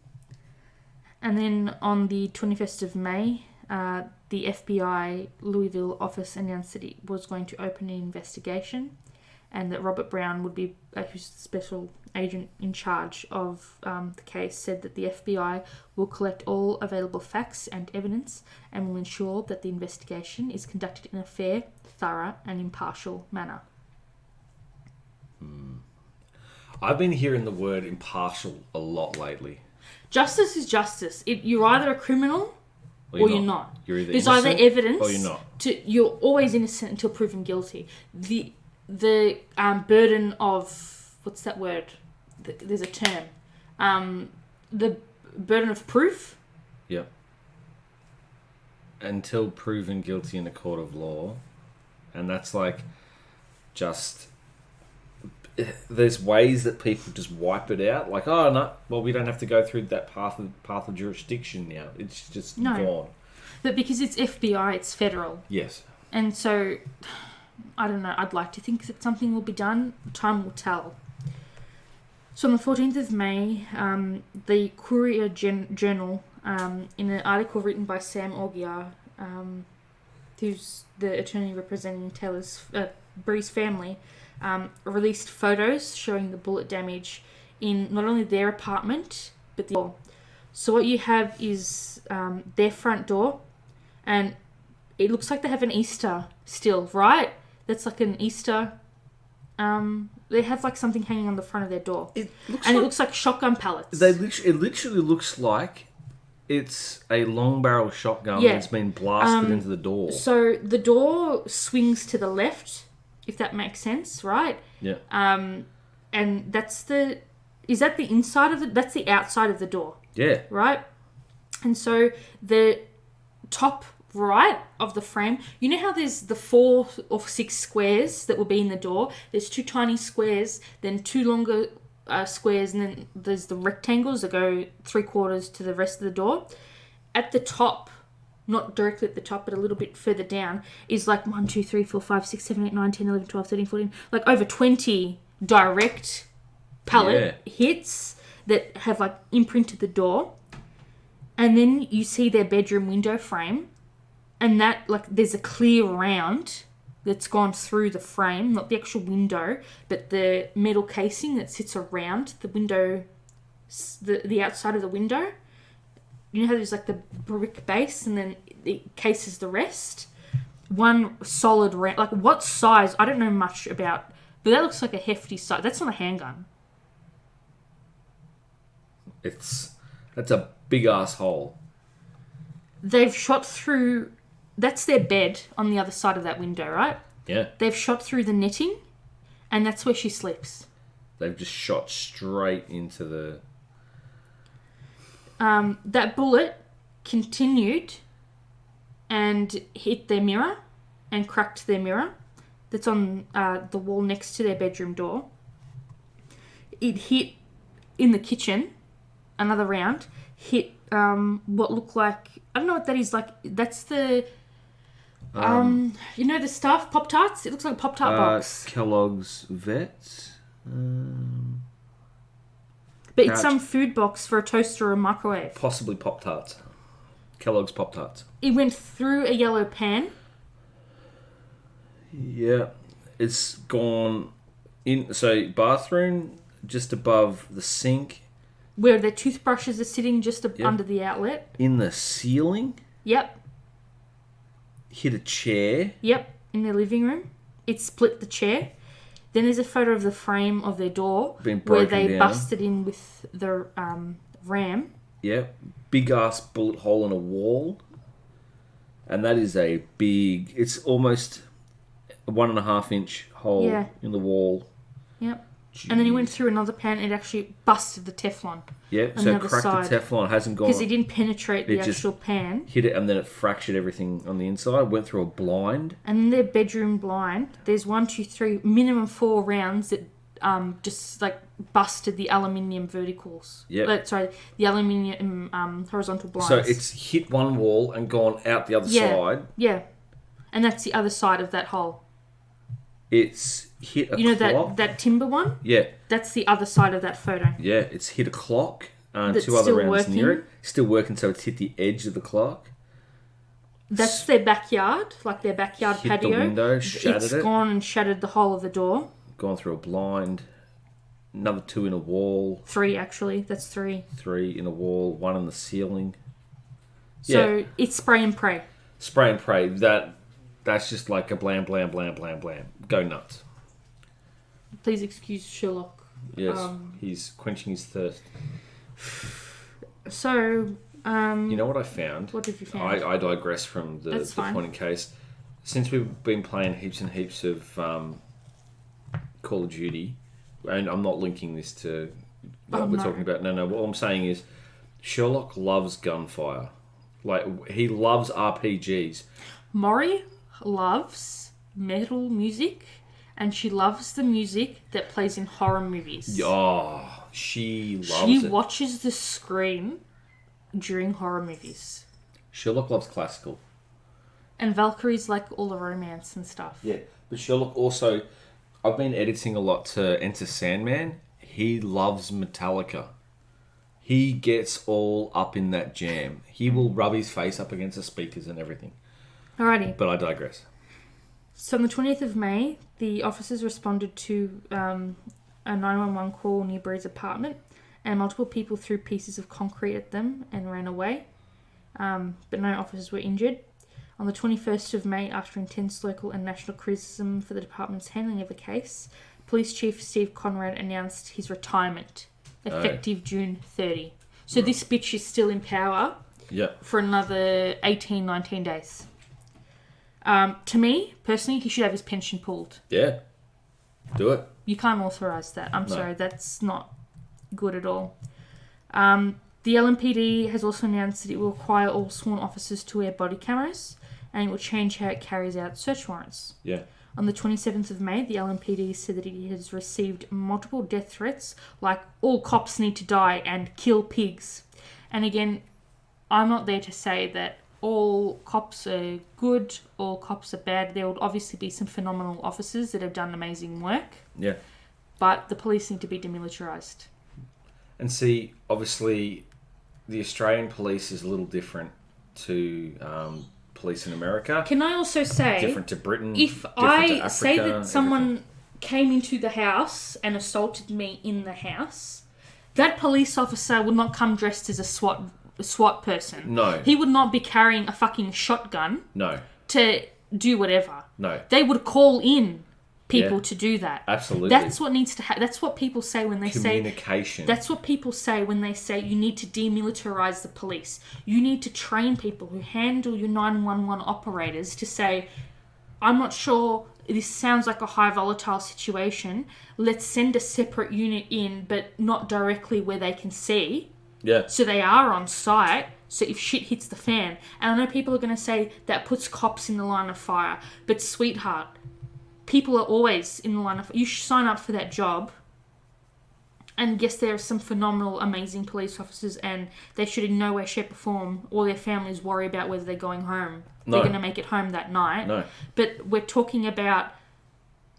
And then on the 21st of May, the FBI Louisville office announced that it was going to open an investigation and that Robert Brown would be, who's the special agent in charge of the case said that the FBI will collect all available facts and evidence and will ensure that the investigation is conducted in a fair, thorough, and impartial manner. I've been hearing the word impartial a lot lately. Justice is justice. You're either a criminal or you're not. You're either There's innocent either evidence or you're not. You're always innocent until proven guilty. The burden of, what's that word? There's a term. The burden of proof. Yep. Until proven guilty in a court of law. And that's like just... There's ways that people just wipe it out. Like, oh, no, well, we don't have to go through that path of jurisdiction now. It's just gone. But because it's FBI, it's federal. Yes. And so, I don't know, I'd like to think that something will be done. Time will tell. So on the 14th of May, the Courier Journal, in an article written by Sam Augier, who's the attorney representing Bree's family, released photos showing the bullet damage in not only their apartment, but the door. So what you have is their front door, and it looks like they have an Easter still, right? That's like an Easter... they have like something hanging on the front of their door. It looks like shotgun pellets. It literally looks like it's a long barrel shotgun that's been blasted into the door. So the door swings to the left, if that makes sense, right? Yeah. And that's is that the inside of it? That's the outside of the door. Yeah. Right? And so the top right of the frame, you know how there's the 4 or 6 squares that will be in the door? There's 2 tiny squares, then 2 longer squares, and then there's the rectangles that go 3/4 to the rest of the door. At the top, not directly at the top, but a little bit further down, is like 1, 2, 3, 4, 5, 6, 7, 8, 9, 10, 11, 12, 13, 14, like over 20 direct pellet hits that have like imprinted the door. And then you see their bedroom window frame, and that, like, there's a clear round that's gone through the frame, not the actual window, but the metal casing that sits around the window, the outside of the window. You know how there's like the brick base and then it cases the rest? One solid round. Like, what size? I don't know much about, but that looks like a hefty size. That's not a handgun. That's a big ass hole. They've shot through... That's their bed on the other side of that window, right? Yeah. They've shot through the netting, and that's where she sleeps. They've just shot straight into the... That bullet continued and hit their mirror and cracked their mirror that's on the wall next to their bedroom door. It hit in the kitchen, another round, hit what looked like... I don't know what that is. Like, that's the... you know the stuff? Pop-Tarts? It looks like a Pop-Tart box. Kellogg's Vets. But it's some food box for a toaster or a microwave. Possibly Pop-Tarts. Kellogg's Pop-Tarts. It went through a yellow pan. Yeah. It's gone in... So, bathroom, just above the sink. Where their toothbrushes are sitting just under the outlet. In the ceiling. Yep. Hit a chair. Yep, in their living room. It split the chair. Then there's a photo of the frame of their door where they busted in with the ram. Yep. Big ass bullet hole in a wall. And that is a big... It's almost a 1.5 inch hole in the wall. Yep. Jeez. And then he went through another pan and it actually busted the Teflon. Yep, so cracked the Teflon. It hasn't gone... Because it didn't penetrate the actual pan. Hit it and then it fractured everything on the inside. Went through a blind. And in their bedroom blind, there's 1, 2, 3, minimum 4 rounds that just like busted the aluminium verticals. Yeah. The aluminium horizontal blinds. So it's hit one wall and gone out the other side. Yeah. And that's the other side of that hole. It's hit a clock. You know that timber one? Yeah. That's the other side of that photo. Yeah, it's hit a clock. 2 other rounds near it. Still working, so it's hit the edge of the clock. That's their backyard, like their backyard patio. Hit the window, shattered it. It's gone and shattered the whole of the door. Gone through a blind. another 2 in a wall. 3, actually. That's 3. 3 in a wall, 1 in the ceiling. So it's spray and pray. Spray and pray. That's just like a blam, blam, blam, blam, blam. Go nuts. Please excuse Sherlock. Yes, he's quenching his thirst. So, You know what I found? What have you found? I digress from the pointing case. Since we've been playing heaps and heaps of Call of Duty, and I'm not linking this to what we're talking about. No, what I'm saying is Sherlock loves gunfire. Like, he loves RPGs. Maury loves metal music, and she loves the music that plays in horror movies. Oh, she loves it. She watches the screen during horror movies. Sherlock loves classical. And Valkyrie's like all the romance and stuff. Yeah, but Sherlock also... I've been editing a lot to Enter Sandman. He loves Metallica. He gets all up in that jam. He will rub his face up against the speakers and everything. Alrighty. But I digress. So on the 20th of May, the officers responded to a 911 call near Bree's apartment, and multiple people threw pieces of concrete at them and ran away. But no officers were injured. On the 21st of May, after intense local and national criticism for the department's handling of the case, Police Chief Steve Conrad announced his retirement, effective June 30. So this bitch is still in power for another 18, 19 days. To me, personally, he should have his pension pulled. Yeah. Do it. You can't authorise that. I'm sorry, that's not good at all. The LMPD has also announced that it will require all sworn officers to wear body cameras, and it will change how it carries out search warrants. Yeah. On the 27th of May, the LMPD said that it has received multiple death threats, like all cops need to die and kill pigs. And again, I'm not there to say that all cops are good, all cops are bad. There will obviously be some phenomenal officers that have done amazing work. Yeah. But the police need to be demilitarised. And see, obviously, the Australian police is a little different to police in America. Can I also say... Different to Britain. If I say that someone came into the house and assaulted me in the house, that police officer would not come dressed as a SWAT person. No. He would not be carrying a fucking shotgun. No. To do whatever. No. They would call in people to do that. Absolutely. That's what needs to happen. That's what people say when they say... Communication. That's what people say when they say you need to demilitarize the police. You need to train people who handle your 911 operators to say, I'm not sure, this sounds like a high volatile situation. Let's send a separate unit in, but not directly where they can see. Yeah. So they are on site. So if shit hits the fan. And I know people are going to say that puts cops in the line of fire. But sweetheart, people are always in the line of fire. You should sign up for that job. And yes, there are some phenomenal, amazing police officers, and they should in no way, shape or form, or their families worry about whether they're going home. No. They're going to make it home that night. No. But we're talking about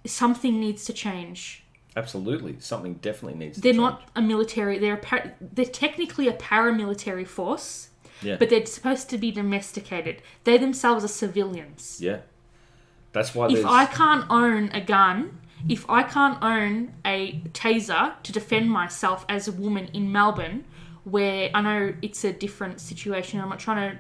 something needs to change. Absolutely. Something definitely needs to change. They're not a military. They're technically a paramilitary force. Yeah. But they're supposed to be domesticated. They themselves are civilians. Yeah. That's why if I can't own a gun, if I can't own a taser to defend myself as a woman in Melbourne, where I know it's a different situation, I'm not trying to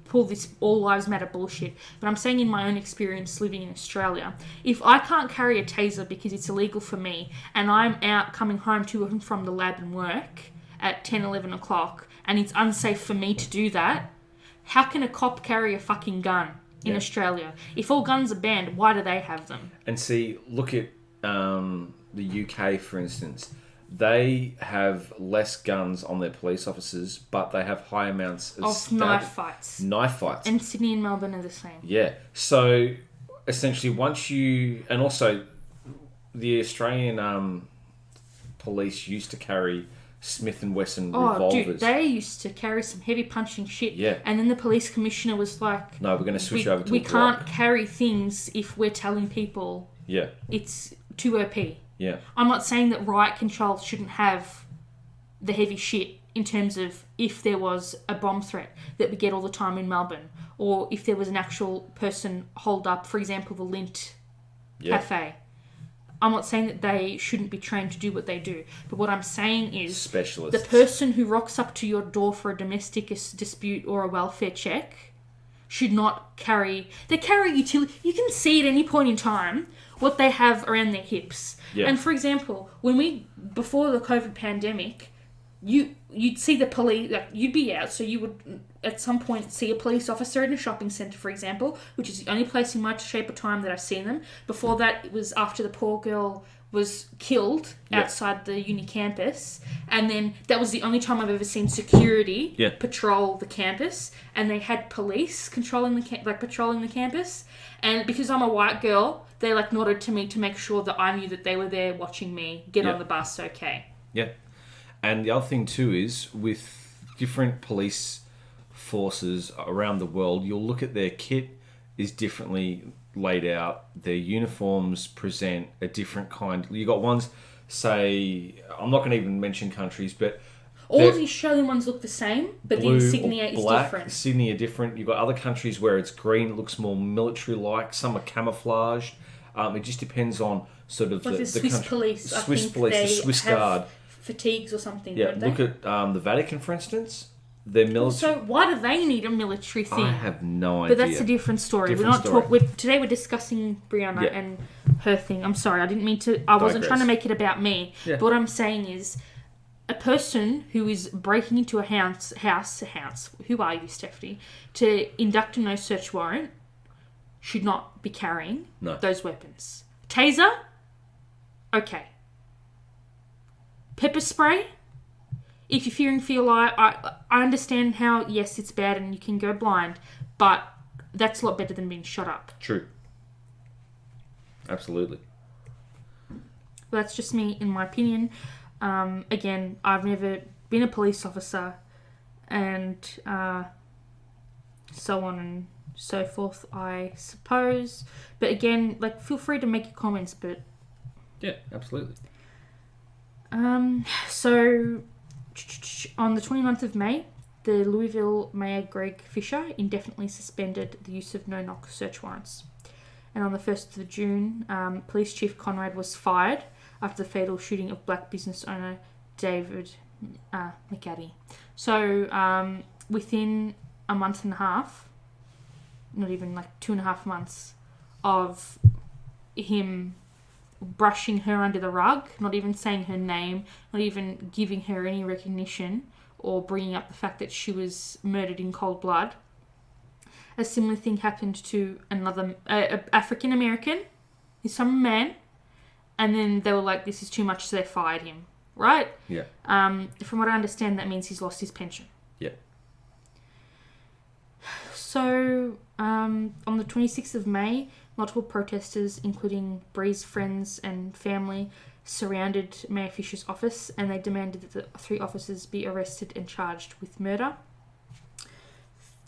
pull this all lives matter bullshit, but I'm saying in my own experience living in Australia, if I can't carry a taser because it's illegal for me, and I'm out coming home to and from the lab and work at 10, 11 o'clock, and it's unsafe for me to do that, how can a cop carry a fucking gun in Australia? If all guns are banned, why do they have them? And see, look at the UK, for instance. They have less guns on their police officers, but they have high amounts of knife fights. Knife fights. And Sydney and Melbourne are the same. Yeah. So, essentially, once you... And also, the Australian police used to carry Smith & Wesson revolvers. Oh, dude, they used to carry some heavy punching shit. Yeah. And then the police commissioner was like... No, we're going to switch over to we can't carry things if we're telling people... Yeah. It's too OP. Yeah. I'm not saying that riot control shouldn't have the heavy shit in terms of if there was a bomb threat that we get all the time in Melbourne, or if there was an actual person holed up, for example, the Lint Cafe. I'm not saying that they shouldn't be trained to do what they do, but what I'm saying is Specialists. the person who rocks up to your door for a domestic dispute or a welfare check should not carry... They carry utility... You can see at any point in time what they have around their hips. Yeah. And for example, before the COVID pandemic, you'd see the police, like, you'd be out, so you would at some point see a police officer in a shopping centre, for example, which is the only place in my shape or time that I've seen them. Before that, it was after the poor girl was killed outside the uni campus, and then that was the only time I've ever seen security patrol the campus, and they had police patrolling the campus, and because I'm a white girl, they like nodded to me to make sure that I knew that they were there watching me get on the bus. Okay. Yeah. And the other thing too is with different police forces around the world, you'll look at their kit is differently laid out. Their uniforms present a different kind. You got ones, say, I'm not going to even mention countries, but all of the Australian ones look the same, but the insignia is different. Insignia different. You've got other countries where it's green, it looks more military-like. Some are camouflaged. It just depends on sort of like the Swiss country. police. Swiss I think police, they the Swiss have Guard. Fatigues or something, Yeah, don't they? look at the Vatican, for instance. Their military... So why do they need a military thing? I have no idea. But that's a different story. Today we're discussing Breonna and her thing. I'm sorry, I didn't mean to... I wasn't trying to make it about me. Yeah. But what I'm saying is, a person who is breaking into a house, who are you, Stephanie, to induct a no search warrant should not be carrying those weapons. Taser? Okay. Pepper spray? If you're fearing for your life, I understand how, yes, it's bad and you can go blind, but that's a lot better than being shot up. True. Absolutely. Well, that's just me, in my opinion. Again, I've never been a police officer, and so on and so forth, I suppose. But again, like, feel free to make your comments, but... Yeah, absolutely. So... On the 29th of May, the Louisville Mayor Greg Fisher indefinitely suspended the use of no-knock search warrants. And on the 1st of June, Police Chief Conrad was fired after the fatal shooting of black business owner David McAddy. So within a month and a half, not even like 2.5 months, of him brushing her under the rug, not even saying her name, not even giving her any recognition or bringing up the fact that she was murdered in cold blood. A similar thing happened to another African American, some man, and then they were like, this is too much, so they fired him, right? Yeah. From what I understand, that means he's lost his pension. Yeah. So, on the 26th of May, multiple protesters, including Bree's friends and family, surrounded Mayor Fisher's office, and they demanded that the 3 officers be arrested and charged with murder.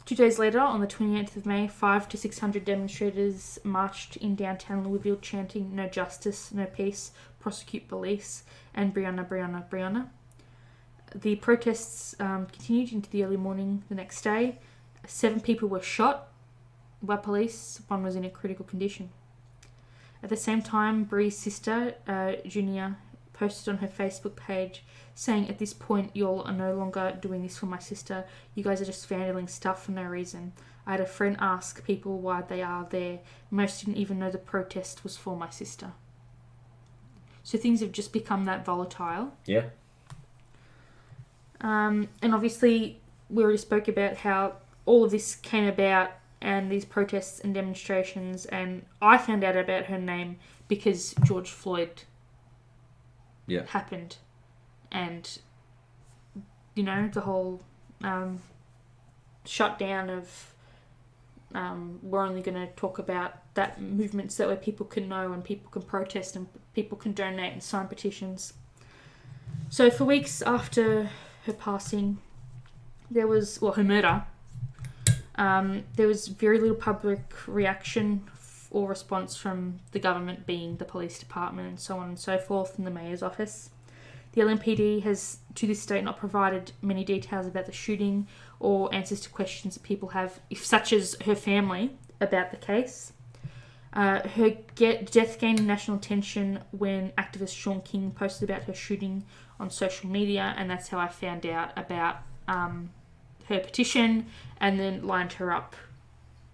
2 days later, on the 28th of May, 500 to 600 demonstrators marched in downtown Louisville chanting, "No justice, no peace, prosecute police," and "Breonna, Breonna, Breonna." The protests continued into the early morning the next day. 7 people were shot by police. 1 was in a critical condition. At the same time, Bree's sister, Junia, posted on her Facebook page saying, "At this point, y'all are no longer doing this for my sister. You guys are just vandalizing stuff for no reason. I had a friend ask people why they are there. Most didn't even know the protest was for my sister." So things have just become that volatile. Yeah. And obviously, we already spoke about how all of this came about, and these protests and demonstrations, and I found out about her name because George Floyd happened, and the whole shutdown of we're only going to talk about that movement so that way people can know and people can protest and people can donate and sign petitions. So for weeks after her passing, her murder, there was very little public reaction or response from the government, being the police department and so on and so forth, and the mayor's office. The LMPD has to this date not provided many details about the shooting or answers to questions that people have, such as her family, about the case. Her death gained national attention when activist Sean King posted about her shooting on social media, and that's how I found out about her petition and then lined her up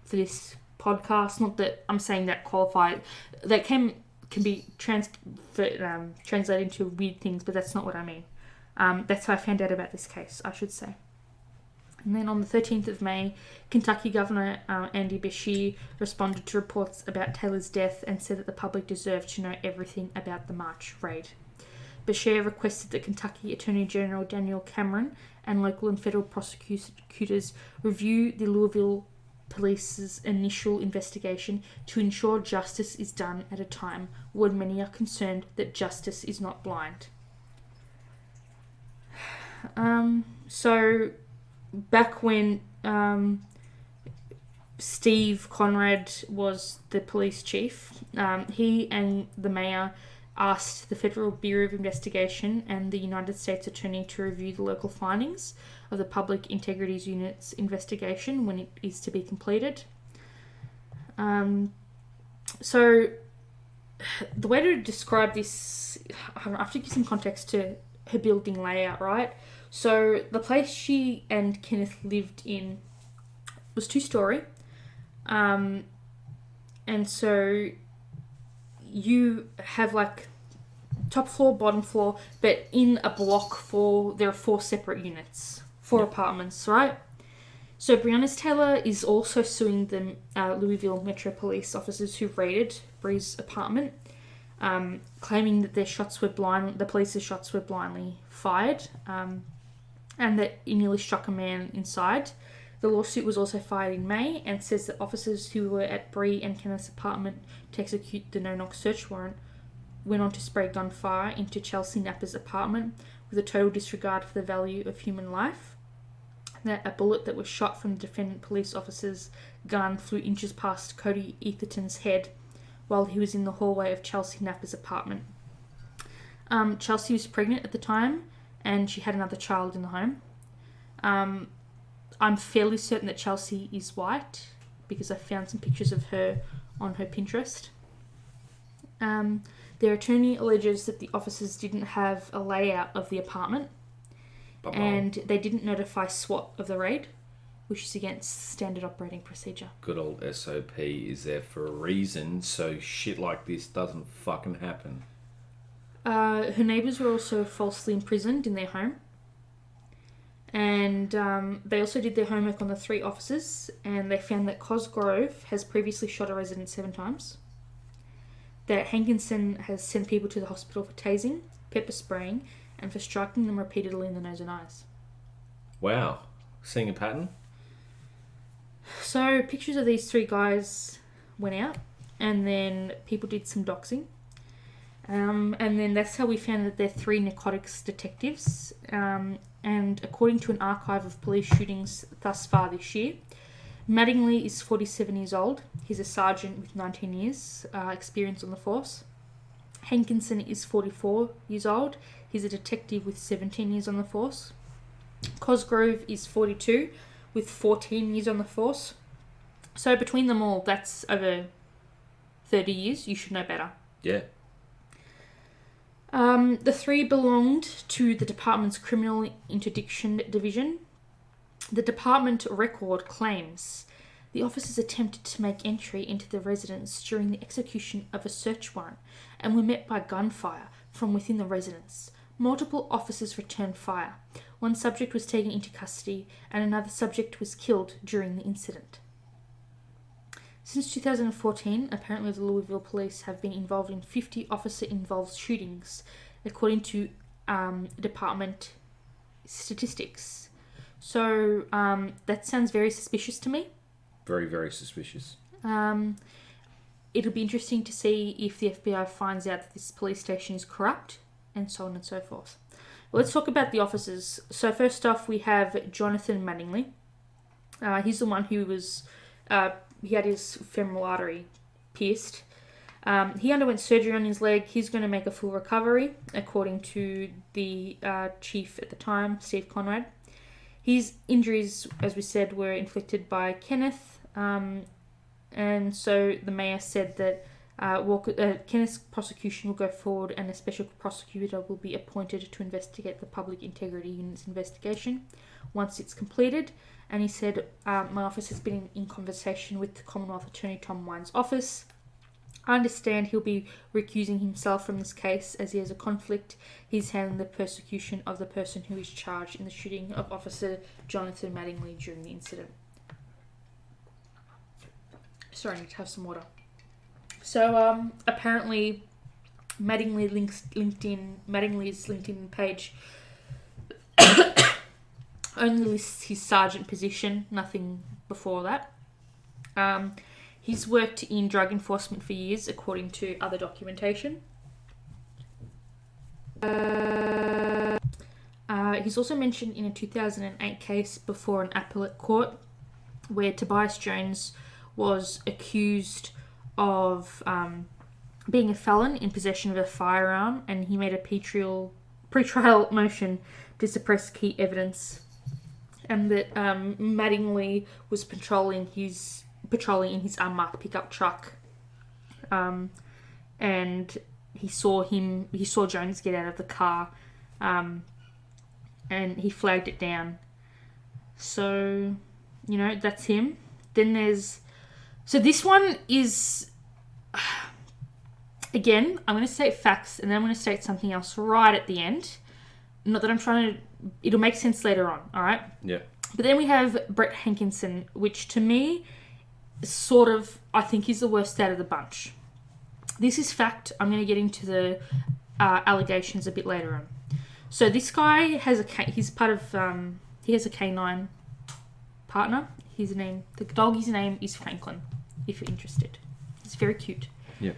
for this podcast. Not that I'm saying that qualified. That can be translated into weird things, but that's not what I mean. That's how I found out about this case, I should say. And then on the 13th of May, Kentucky Governor Andy Beshear responded to reports about Taylor's death and said that the public deserved to know everything about the March raid. Beshear requested that Kentucky Attorney General Daniel Cameron and local and federal prosecutors review the Louisville Police's initial investigation to ensure justice is done at a time when many are concerned that justice is not blind. So back when Steve Conrad was the police chief, he and the mayor asked the Federal Bureau of Investigation and the United States Attorney to review the local findings of the Public Integrities Unit's investigation when it is to be completed. So the way to describe this, I have to give some context to her building layout, right? So the place she and Kenneth lived in was 2-story. And so you have like top floor, bottom floor, but in a block there are 4 separate units, 4 apartments, right? So Breonna Taylor is also suing the Louisville Metro Police officers who raided Bree's apartment, claiming that the police's shots were blindly fired, and that it nearly struck a man inside. The lawsuit was also filed in May and says that officers who were at Bree and Kenneth's apartment to execute the no-knock search warrant went on to spray gunfire into Chelsea Napper's apartment with a total disregard for the value of human life. That a bullet that was shot from the defendant police officer's gun flew inches past Cody Etherton's head while he was in the hallway of Chelsea Napper's apartment. Chelsea was pregnant at the time and she had another child in the home. I'm fairly certain that Chelsea is white because I found some pictures of her on her Pinterest. Their attorney alleges that the officers didn't have a layout of the apartment and they didn't notify SWAT of the raid, which is against standard operating procedure. Good old SOP is there for a reason, so shit like this doesn't fucking happen. Her neighbours were also falsely imprisoned in their home. And they also did their homework on the 3 officers, and they found that Cosgrove has previously shot a resident 7 times, that Hankinson has sent people to the hospital for tasing, pepper spraying, and for striking them repeatedly in the nose and eyes. Wow. Seeing a pattern? So pictures of these 3 guys went out, and then people did some doxing. And then that's how we found that they're 3 narcotics detectives. And according to an archive of police shootings thus far this year, Mattingly is 47 years old. He's a sergeant with 19 years experience on the force. Hankinson is 44 years old. He's a detective with 17 years on the force. Cosgrove is 42 with 14 years on the force. So between them all, that's over 30 years. You should know better. Yeah. The 3 belonged to the department's criminal interdiction division. The department record claims the officers attempted to make entry into the residence during the execution of a search warrant and were met by gunfire from within the residence. Multiple officers returned fire. 1 subject was taken into custody and another subject was killed during the incident. Since 2014, apparently the Louisville police have been involved in 50 officer-involved shootings, according to department statistics. So that sounds very suspicious to me. Very, very suspicious. It'll be interesting to see if the FBI finds out that this police station is corrupt, and so on and so forth. Well, let's talk about the officers. So first off, we have Jonathan Mattingly. He's the one who was... he had his femoral artery pierced. He underwent surgery on his leg. He's going to make a full recovery, according to the chief at the time, Steve Conrad. His injuries, as we said, were inflicted by Kenneth, And so the mayor said that Kenneth's prosecution will go forward and a special prosecutor will be appointed to investigate the Public Integrity Unit's investigation once it's completed. And he said, my office has been in conversation with the Commonwealth Attorney Tom Wine's office. I understand he'll be recusing himself from this case as he has a conflict. He's handling the persecution of the person who is charged in the shooting of Officer Jonathan Mattingly during the incident. Sorry, I need to have some water. So, apparently, Mattingly's LinkedIn page only lists his sergeant position, nothing before that. He's worked in drug enforcement for years, according to other documentation. He's also mentioned in a 2008 case before an appellate court where Tobias Jones was accused of being a felon in possession of a firearm, and he made a pretrial motion to suppress key evidence, and that Mattingly was patrolling in his unmarked pickup truck, and he saw Jones get out of the car, and he flagged it down. So, that's him. Then so this one is, again, I'm going to state facts and then I'm going to state something else right at the end. Not that I'm trying to, it'll make sense later on, all right? Yeah. But then we have Brett Hankinson, which to me, sort of, I think he's the worst out of the bunch. This is fact. I'm going to get into the allegations a bit later on. So this guy has he's part of, he has a canine partner. The doggy's name is Franklin, if you're interested. He's very cute. Yeah.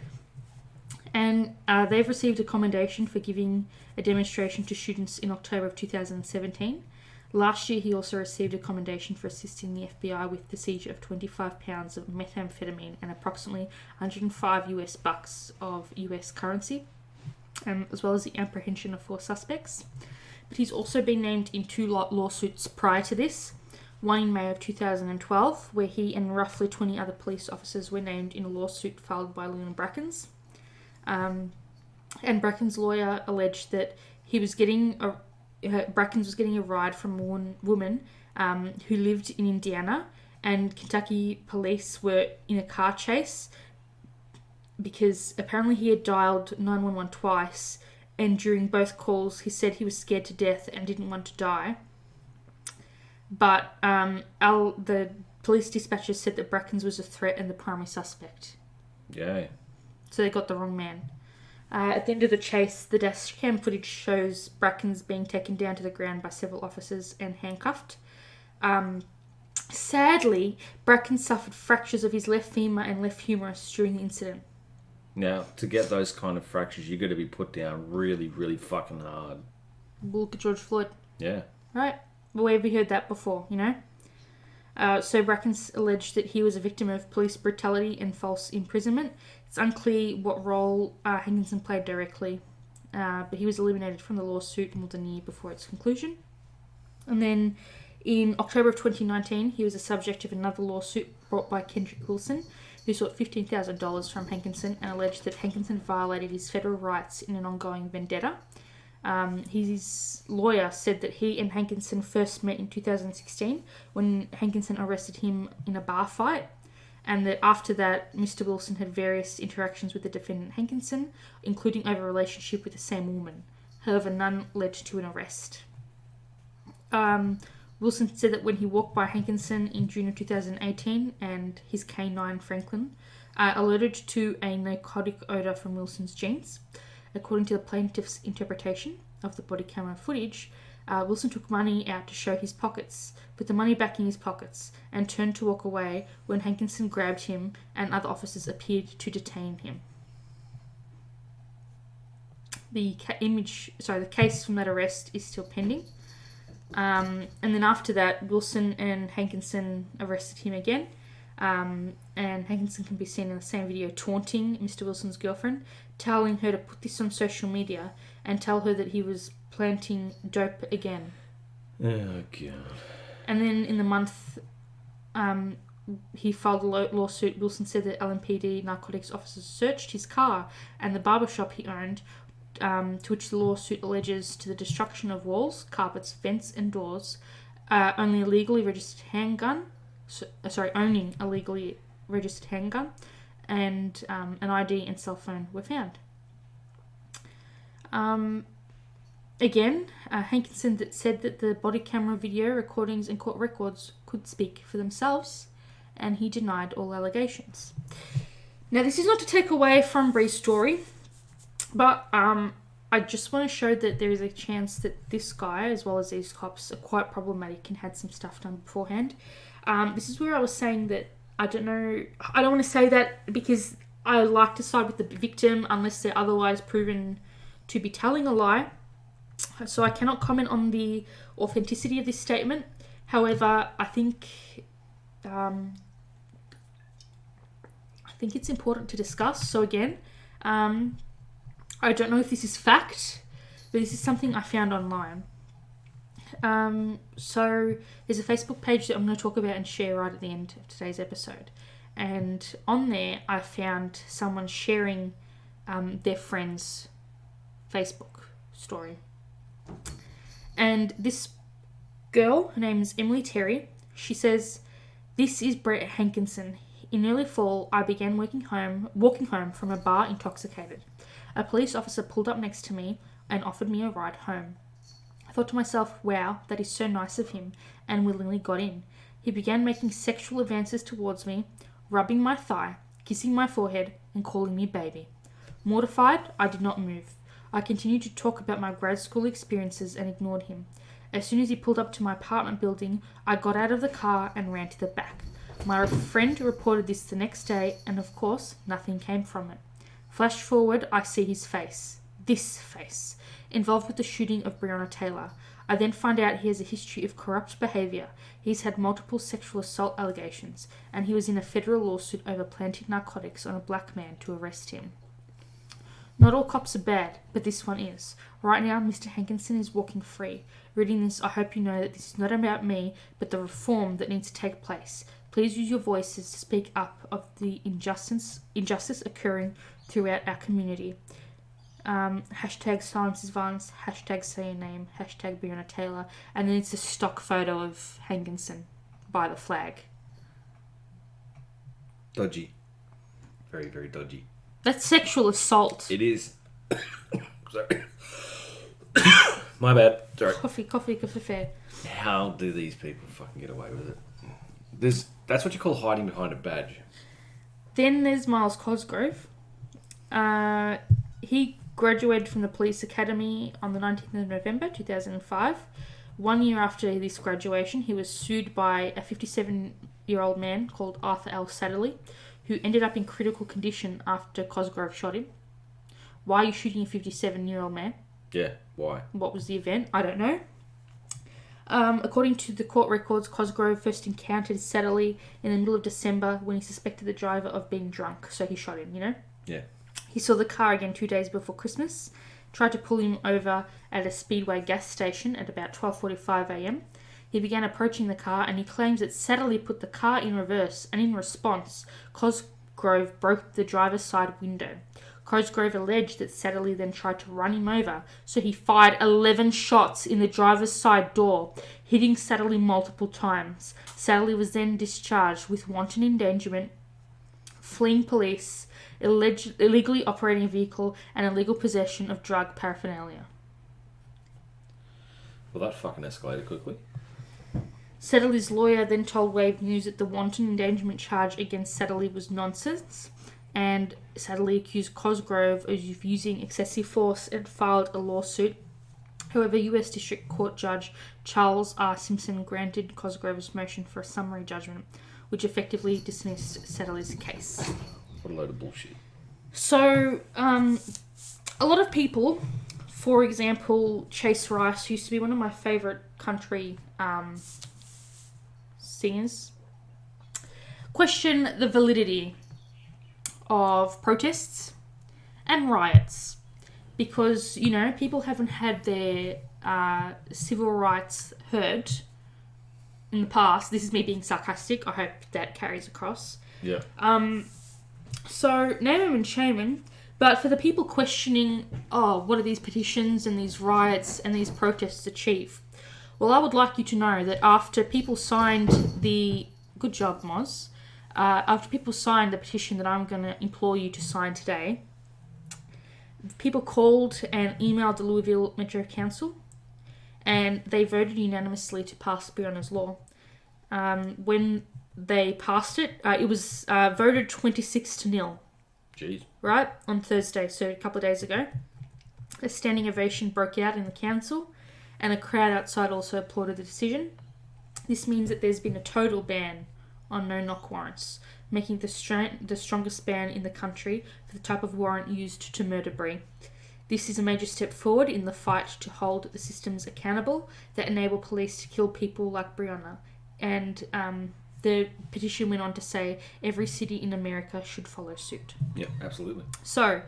And they've received a commendation for giving a demonstration to students in October of 2017. Last year, he also received a commendation for assisting the FBI with the seizure of 25 pounds of methamphetamine and approximately $105 of US currency, as well as the apprehension of 4 suspects. But he's also been named in 2 lawsuits prior to this. One in May of 2012, where he and roughly 20 other police officers were named in a lawsuit filed by Leon Brackens. And Bracken's lawyer alleged that Brackens was getting a ride from a woman who lived in Indiana, and Kentucky police were in a car chase because apparently he had dialed 911 twice, and during both calls he said he was scared to death and didn't want to die. But the police dispatchers said that Brackens was a threat and the primary suspect. Yeah. So they got the wrong man. At the end of the chase, the dash cam footage shows Brackens being taken down to the ground by several officers and handcuffed. Sadly, Brackens suffered fractures of his left femur and left humerus during the incident. Now, to get those kind of fractures, you got to be put down really, really fucking hard. Look at George Floyd. Yeah. Right? Where have you heard that before, So Brackens alleged that he was a victim of police brutality and false imprisonment. It's unclear what role Hankinson played directly, but he was eliminated from the lawsuit more than a year before its conclusion. And then in October of 2019, he was the subject of another lawsuit brought by Kendrick Wilson, who sought $15,000 from Hankinson and alleged that Hankinson violated his federal rights in an ongoing vendetta. His lawyer said that he and Hankinson first met in 2016 when Hankinson arrested him in a bar fight, and that after that, Mr. Wilson had various interactions with the defendant Hankinson, including over a relationship with the same woman. However, none led to an arrest. Wilson said that when he walked by Hankinson in June of 2018 and his canine Franklin alerted to a narcotic odour from Wilson's jeans. According to the plaintiff's interpretation of the body camera footage, Wilson took money out to show his pockets, put the money back in his pockets, and turned to walk away when Hankinson grabbed him and other officers appeared to detain him. The case from that arrest is still pending. And then after that, Wilson and Hankinson arrested him again. And Hankinson can be seen in the same video taunting Mr. Wilson's girlfriend, telling her to put this on social media and tell her that he was planting dope again. Oh, God. And then in the month he filed a lawsuit. Wilson said that LMPD narcotics officers searched his car and the barbershop he owned, to which the lawsuit alleges to the destruction of walls, carpets, vents, and doors. Owning a legally registered handgun, and an ID and cell phone were found. Again, Hankinson said that the body camera video recordings and court records could speak for themselves, and he denied all allegations. Now, this is not to take away from Bree's story, but I just want to show that there is a chance that this guy, as well as these cops, are quite problematic and had some stuff done beforehand. This is where I was saying that I don't want to say that because I like to side with the victim unless they're otherwise proven to be telling a lie. So I cannot comment on the authenticity of this statement. However, I think it's important to discuss. So again, I don't know if this is fact, but this is something I found online. So there's a Facebook page that I'm going to talk about and share right at the end of today's episode. And on there, I found someone sharing their friend's Facebook story. And this girl, her name is Emily Terry, she says, "This is Brett Hankinson. In early fall, I began walking home from a bar intoxicated. A police officer pulled up next to me and offered me a ride home. I thought to myself, wow, that is so nice of him, and willingly got in. He began making sexual advances towards me, rubbing my thigh, kissing my forehead, and calling me baby. Mortified, I did not move. I continued to talk about my grad school experiences and ignored him. As soon as he pulled up to my apartment building, I got out of the car and ran to the back. My friend reported this the next day, and of course, nothing came from it. Flash forward, I see his face. This face. Involved with the shooting of Breonna Taylor. I then find out he has a history of corrupt behaviour. He's had multiple sexual assault allegations, and he was in a federal lawsuit over planting narcotics on a black man to arrest him. Not all cops are bad, but this one is. Right now, Mr. Hankinson is walking free. Reading this, I hope you know that this is not about me, but the reform that needs to take place. Please use your voices to speak up of the injustice occurring throughout our community. Hashtag silence is violence, hashtag say your name, hashtag Breonna Taylor, and then it's a stock photo of Hankinson by the flag. Dodgy. Very, very dodgy. That's sexual assault. It is. Sorry. My bad. Sorry. Coffee fair. How do these people fucking get away with it? That's what you call hiding behind a badge. Then there's Miles Cosgrove. He graduated from the police academy on the 19th of November 2005. 1 year after this graduation, he was sued by a 57-year-old man called Arthur L. Satterley, who ended up in critical condition after Cosgrove shot him. Why are you shooting a 57-year-old man? Yeah, why? What was the event? I don't know. According to the court records, Cosgrove first encountered Satterley in the middle of December when he suspected the driver of being drunk, so he shot him, you know? Yeah. He saw the car again 2 days before Christmas, tried to pull him over at a Speedway gas station at about 12:45 a.m. He began approaching the car, and he claims that Satterley put the car in reverse, and in response, Cosgrove broke the driver's side window. Cosgrove alleged that Satterley then tried to run him over, so he fired 11 shots in the driver's side door, hitting Satterley multiple times. Satterley was then discharged with wanton endangerment, fleeing police, illegally operating a vehicle, and illegal possession of drug paraphernalia. Well, that fucking escalated quickly. Satterley's lawyer then told Wave News that the wanton endangerment charge against Satterley was nonsense, and Satterley accused Cosgrove of using excessive force and filed a lawsuit. However, US District Court Judge Charles R. Simpson granted Cosgrove's motion for a summary judgment, which effectively dismissed Satterley's case. What a load of bullshit. So, a lot of people, for example, Chase Rice, used to be one of my favourite country singers, question the validity of protests and riots because, you know, people haven't had their civil rights heard in the past. This is me being sarcastic. I hope that carries across. Yeah. So, name 'em and shame 'em. But for the people questioning, what are these petitions and these riots and these protests achieve? Well, I would like you to know that after people signed the... Good job, Moz. After people signed the petition that I'm going to implore you to sign today, people called and emailed the Louisville Metro Council, and they voted unanimously to pass Breonna's law. When they passed it, it was voted 26-0. Jeez. Right? On Thursday, so a couple of days ago. A standing ovation broke out in the council, and a crowd outside also applauded the decision. This means that there's been a total ban on no-knock warrants, making the strongest ban in the country for the type of warrant used to murder Bree. This is a major step forward in the fight to hold the systems accountable that enable police to kill people like Breonna. And the petition went on to say every city in America should follow suit. Yeah, absolutely. So,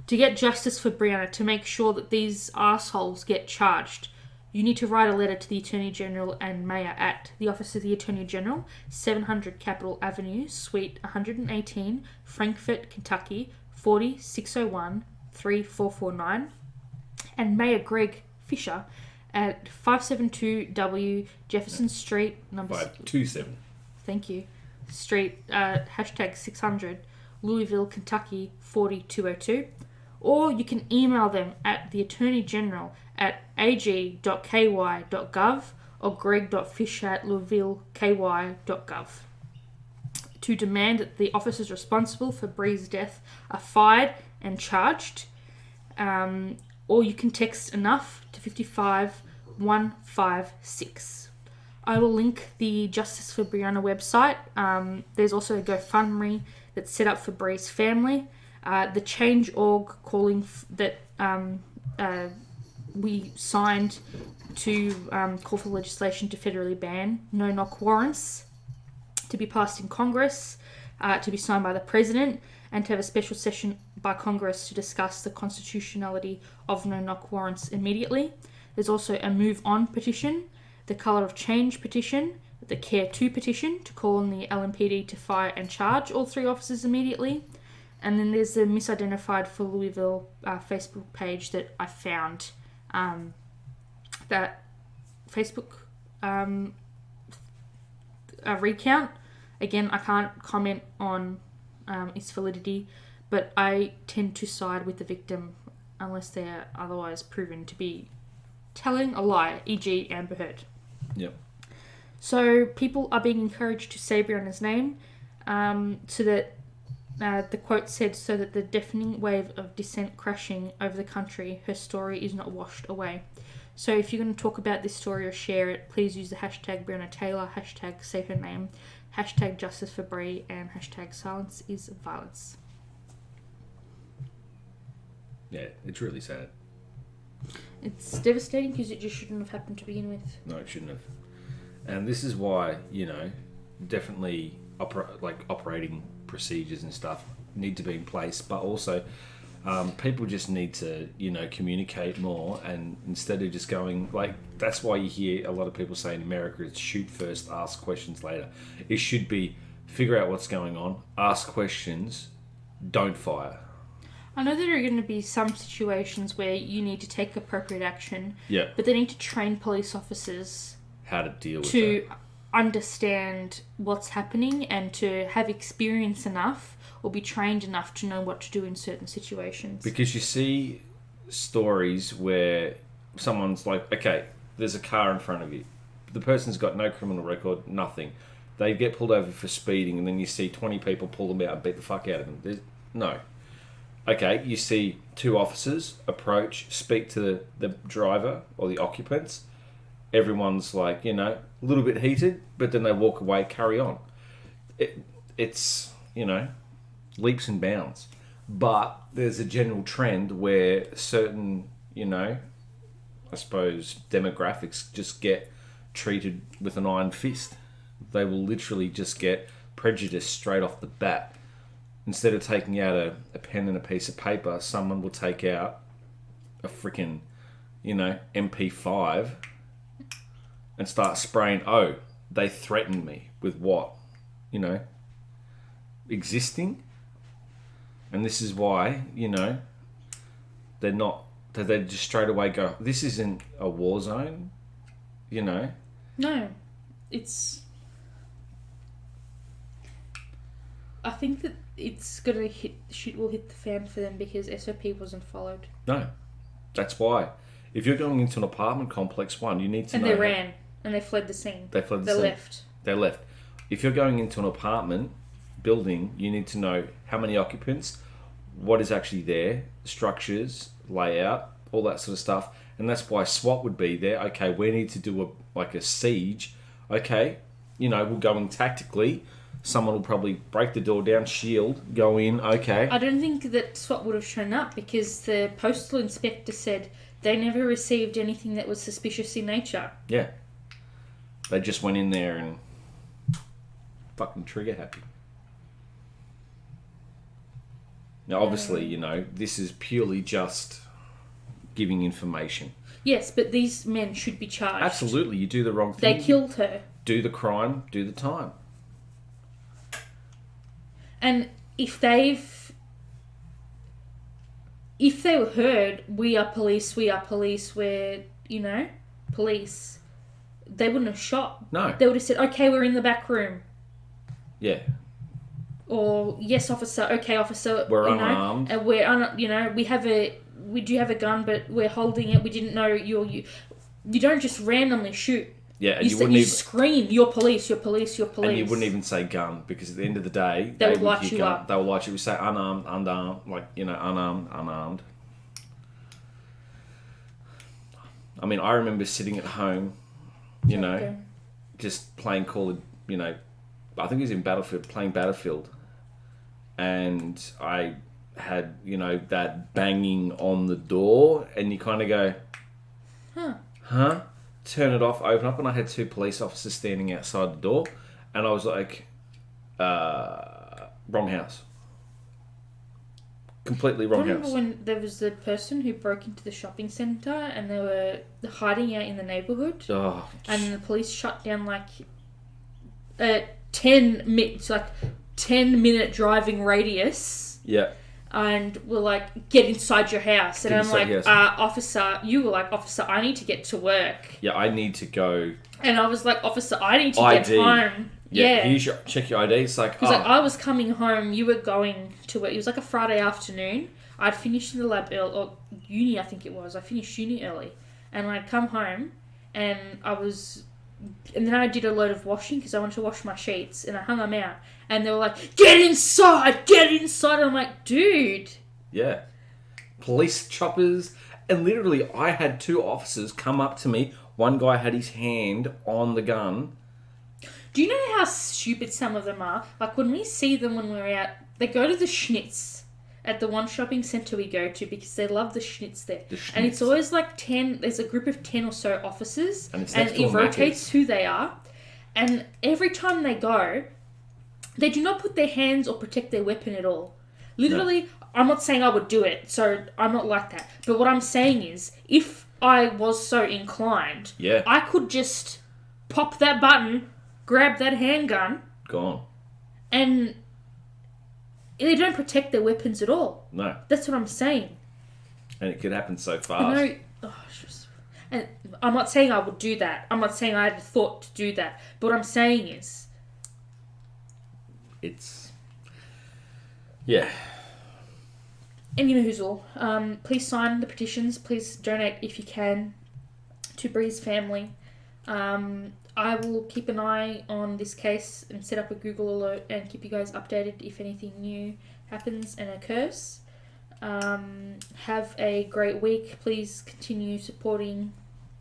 to get justice for Breonna, to make sure that these assholes get charged, you need to write a letter to the Attorney General and Mayor at the Office of the Attorney General, 700 Capitol Avenue, Suite 118, Frankfort, Kentucky, 40601 3449, and Mayor Greg Fisher at 572 W Jefferson Street, number 527. Thank you. Street, hashtag 600, Louisville, Kentucky, 40202. Or you can email them at the Attorney General at ag.ky.gov or greg.fisher@louisvilleky.gov to demand that the officers responsible for Bree's death are fired and charged. Or you can text enough to 55156. I will link the Justice for Breonna website. There's also a GoFundMe that's set up for Bree's family. The Change.org calling that we signed to call for legislation to federally ban no-knock warrants to be passed in Congress, to be signed by the President, and to have a special session by Congress to discuss the constitutionality of no-knock warrants immediately. There's also a Move On petition, the Colour of Change petition, the Care 2 petition to call on the LMPD to fire and charge all three officers immediately. And then there's the Misidentified for Louisville Facebook page that I found. That Facebook recount. Again, I can't comment on its validity, but I tend to side with the victim unless they're otherwise proven to be telling a lie, e.g. Amber Heard. Yep. So people are being encouraged to say Breonna's name, so that the quote said, so that the deafening wave of dissent crashing over the country, her story is not washed away. So if you're going to talk about this story or share it, please use the hashtag Breonna Taylor, hashtag say her name, hashtag justice for Bree, and hashtag silence is violence. Yeah, it's really sad. It's devastating because it just shouldn't have happened to begin with. No, it shouldn't have. And this is why, definitely operating procedures and stuff need to be in place, but also people just need to, communicate more, and instead of just going, that's why you hear a lot of people say in America it's shoot first, ask questions later. It should be figure out what's going on, ask questions, don't fire. I know there are going to be some situations where you need to take appropriate action, Yeah. but they need to train police officers How to deal with to that. understand what's happening and to have experience enough or be trained enough to know what to do in certain situations. Because you see stories where someone's like, okay, there's a car in front of you. The person's got no criminal record, nothing. They get pulled over for speeding, and then you see 20 people pull them out and beat the fuck out of them. No. Okay, you see two officers approach, speak to the driver or the occupants. Everyone's like, a little bit heated, but then they walk away, carry on. It's leaps and bounds. But there's a general trend where certain, I suppose, demographics just get treated with an iron fist. They will literally just get prejudiced straight off the bat. Instead of taking out a pen and a piece of paper, someone will take out a freaking, MP5 and start spraying, they threatened me with what? You know, existing. And this is why, you know, they just straight away go, this isn't a war zone, you know? No, it's... I think that it's gonna shit will hit the fan for them because SOP wasn't followed. No, that's why. If you're going into an apartment complex, you need to know... And they ran, and they fled the scene. They left. They left. If you're going into an apartment building, you need to know how many occupants, what is actually there, structures, layout, all that sort of stuff. And that's why SWAT would be there. Okay, we need to do a siege. Okay, you know, we'll go in tactically. Someone will probably break the door down, shield, go in, okay. I don't think that SWAT would have shown up because the postal inspector said they never received anything that was suspicious in nature. Yeah. They just went in there and fucking trigger happy. Now, obviously, you know, this is purely just giving information. Yes, but these men should be charged. Absolutely, you do the wrong thing. They killed her. Do the crime, do the time. And if they were heard, we are police, we're, you know, police, they wouldn't have shot. No. They would have said, okay, we're in the back room. Yeah. Or, yes, officer, okay, officer. We're you unarmed. Know, and we do have a gun, but we're holding it. We didn't know you don't just randomly shoot. Yeah, and you scream, you're police, you're police, you're police. And you wouldn't even say gun, because at the end of the day... They would light you up. They would light you. We say unarmed, like, you know, unarmed. I mean, I remember sitting at home, you know, just playing you know, I think it was in playing Battlefield. And I had, you know, that banging on the door, and you kind of go, huh? Turn it off, open up, and I had two police officers standing outside the door, and I was like, wrong house. Completely wrong house. Remember when there was the person who broke into the shopping centre and they were hiding out in the neighbourhood? Oh. And the police shut down like 10 minute driving radius. Yeah. And we're like, get inside your house. And I'm like, officer, you were like, officer, I need to get to work. Yeah, I need to go. And I was like, officer, I need to get home. Yeah. Check your ID. It's like, Because like, I was coming home, you were going to work. It was like a Friday afternoon. I'd finished in the lab early, or uni, I think it was. I finished uni early. And I'd come home, and and then I did a load of washing because I wanted to wash my sheets, and I hung them out. And they were like, get inside! And I'm like, dude. Yeah. Police choppers. And literally, I had two officers come up to me. One guy had his hand on the gun. Do you know how stupid some of them are? Like, when we see them when we're out, they go to the Schnitz at the one shopping centre we go to because they love the Schnitz there. And it's always like 10, there's a group of 10 or so officers. And it rotates who they are. And every time they go... They do not put their hands or protect their weapon at all. Literally, no. I'm not saying I would do it, so I'm not like that. But what I'm saying is, if I was so inclined, I could just pop that button, grab that handgun. Gone. And they don't protect their weapons at all. No. That's what I'm saying. And it could happen so fast. And I'm not saying I would do that. I'm not saying I had thought to do that. But what I'm saying is, it's... Yeah. And you know who's all. Please sign the petitions. Please donate if you can to Bree's family. I will keep an eye on this case and set up a Google alert and keep you guys updated if anything new happens and occurs. Have a great week. Please continue supporting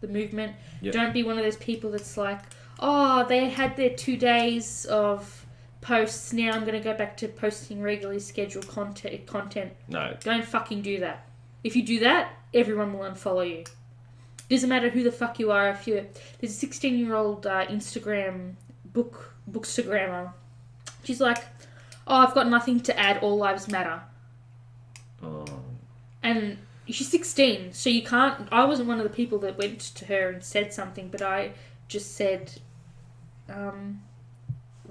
the movement. Yep. Don't be one of those people that's like, oh, they had their 2 days of posts, now I'm going to go back to posting regularly scheduled content. No. Don't fucking do that. If you do that, everyone will unfollow you. Doesn't matter who the fuck you are. There's a 16-year-old Instagram bookstagrammer. She's like, oh, I've got nothing to add, all lives matter. Oh. And she's 16, so you can't... I wasn't one of the people that went to her and said something, but I just said...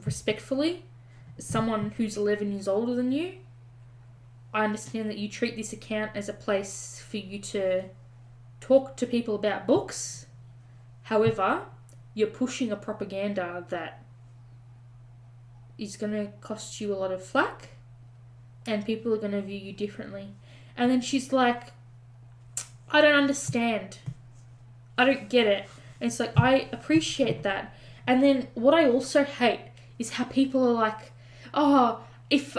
respectfully, someone who's 11 years older than you, I understand that you treat this account as a place for you to talk to people about books. However, you're pushing a propaganda that is going to cost you a lot of flack, and people are going to view you differently. And then she's like, I don't understand. I don't get it. And it's like, I appreciate that. And then what I also hate is how people are like, oh, if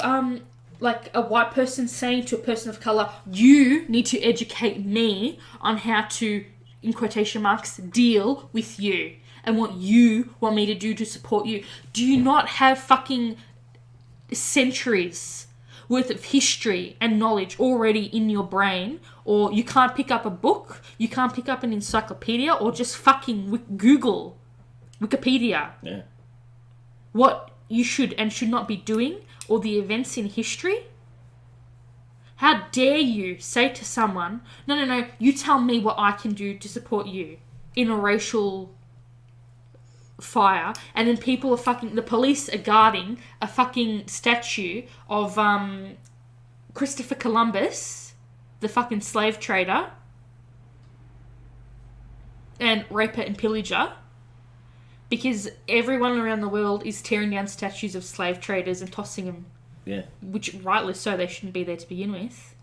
like a white person saying to a person of colour, you need to educate me on how to, in quotation marks, deal with you and what you want me to do to support you. Do you not have fucking centuries worth of history and knowledge already in your brain? Or you can't pick up a book, you can't pick up an encyclopedia, or just fucking Google Wikipedia. Yeah. What you should and should not be doing, or the events in history? How dare you say to someone, no, you tell me what I can do to support you in a racial fire, and then people are fucking, the police are guarding a fucking statue of Christopher Columbus, the fucking slave trader and raper and pillager, because everyone around the world is tearing down statues of slave traders and tossing them. Yeah. Which, rightly so, they shouldn't be there to begin with.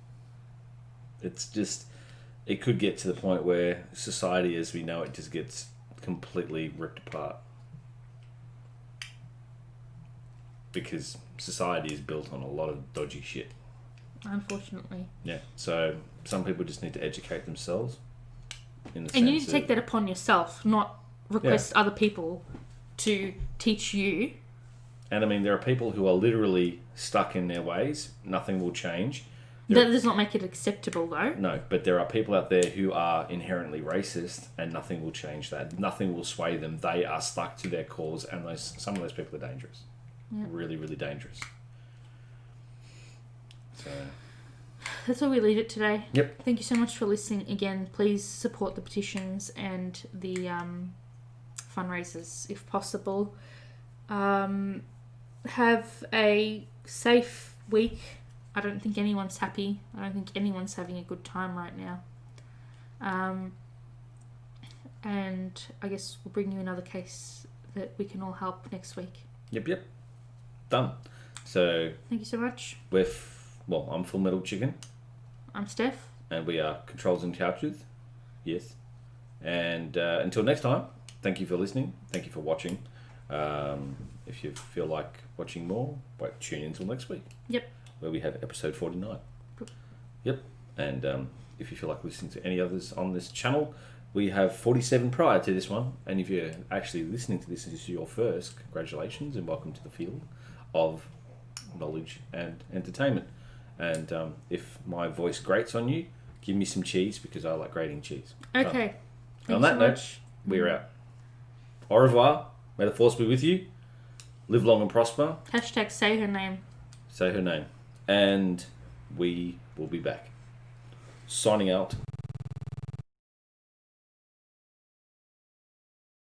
It's just, it could get to the point where society as we know it just gets completely ripped apart. Because society is built on a lot of dodgy shit. Unfortunately. Yeah. So some people just need to educate themselves. In the And you need sense to take of- that upon yourself, not request other people to teach you. And I mean, there are people who are literally stuck in their ways. Nothing will change. That does not make it acceptable, though. No, but there are people out there who are inherently racist, and nothing will change that. Nothing will sway them. They are stuck to their cause, and some of those people are dangerous. Yeah. Really, really dangerous. So That's where we leave it today. Yep. Thank you so much for listening. Again, please support the petitions and the fundraisers if possible. Have a safe week. I don't think anyone's happy. I don't think anyone's having a good time right now. And I guess we'll bring you another case that we can all help next week. Yep. Done. So Thank you so much. I'm FullMetalChicken. I'm Steph. And we are Controls and Couches. Yes. And until next time, thank you for listening. Thank you for watching. If you feel like watching more, tune in until next week. Yep. Where we have episode 49. Yep. And if you feel like listening to any others on this channel, we have 47 prior to this one. And if you're actually listening to this as your first, congratulations and welcome to the field of knowledge and entertainment. And if my voice grates on you, give me some cheese because I like grating cheese. Okay. On that note, we're out. Au revoir. May the force be with you. Live long and prosper. # say her name. Say her name. And we will be back. Signing out.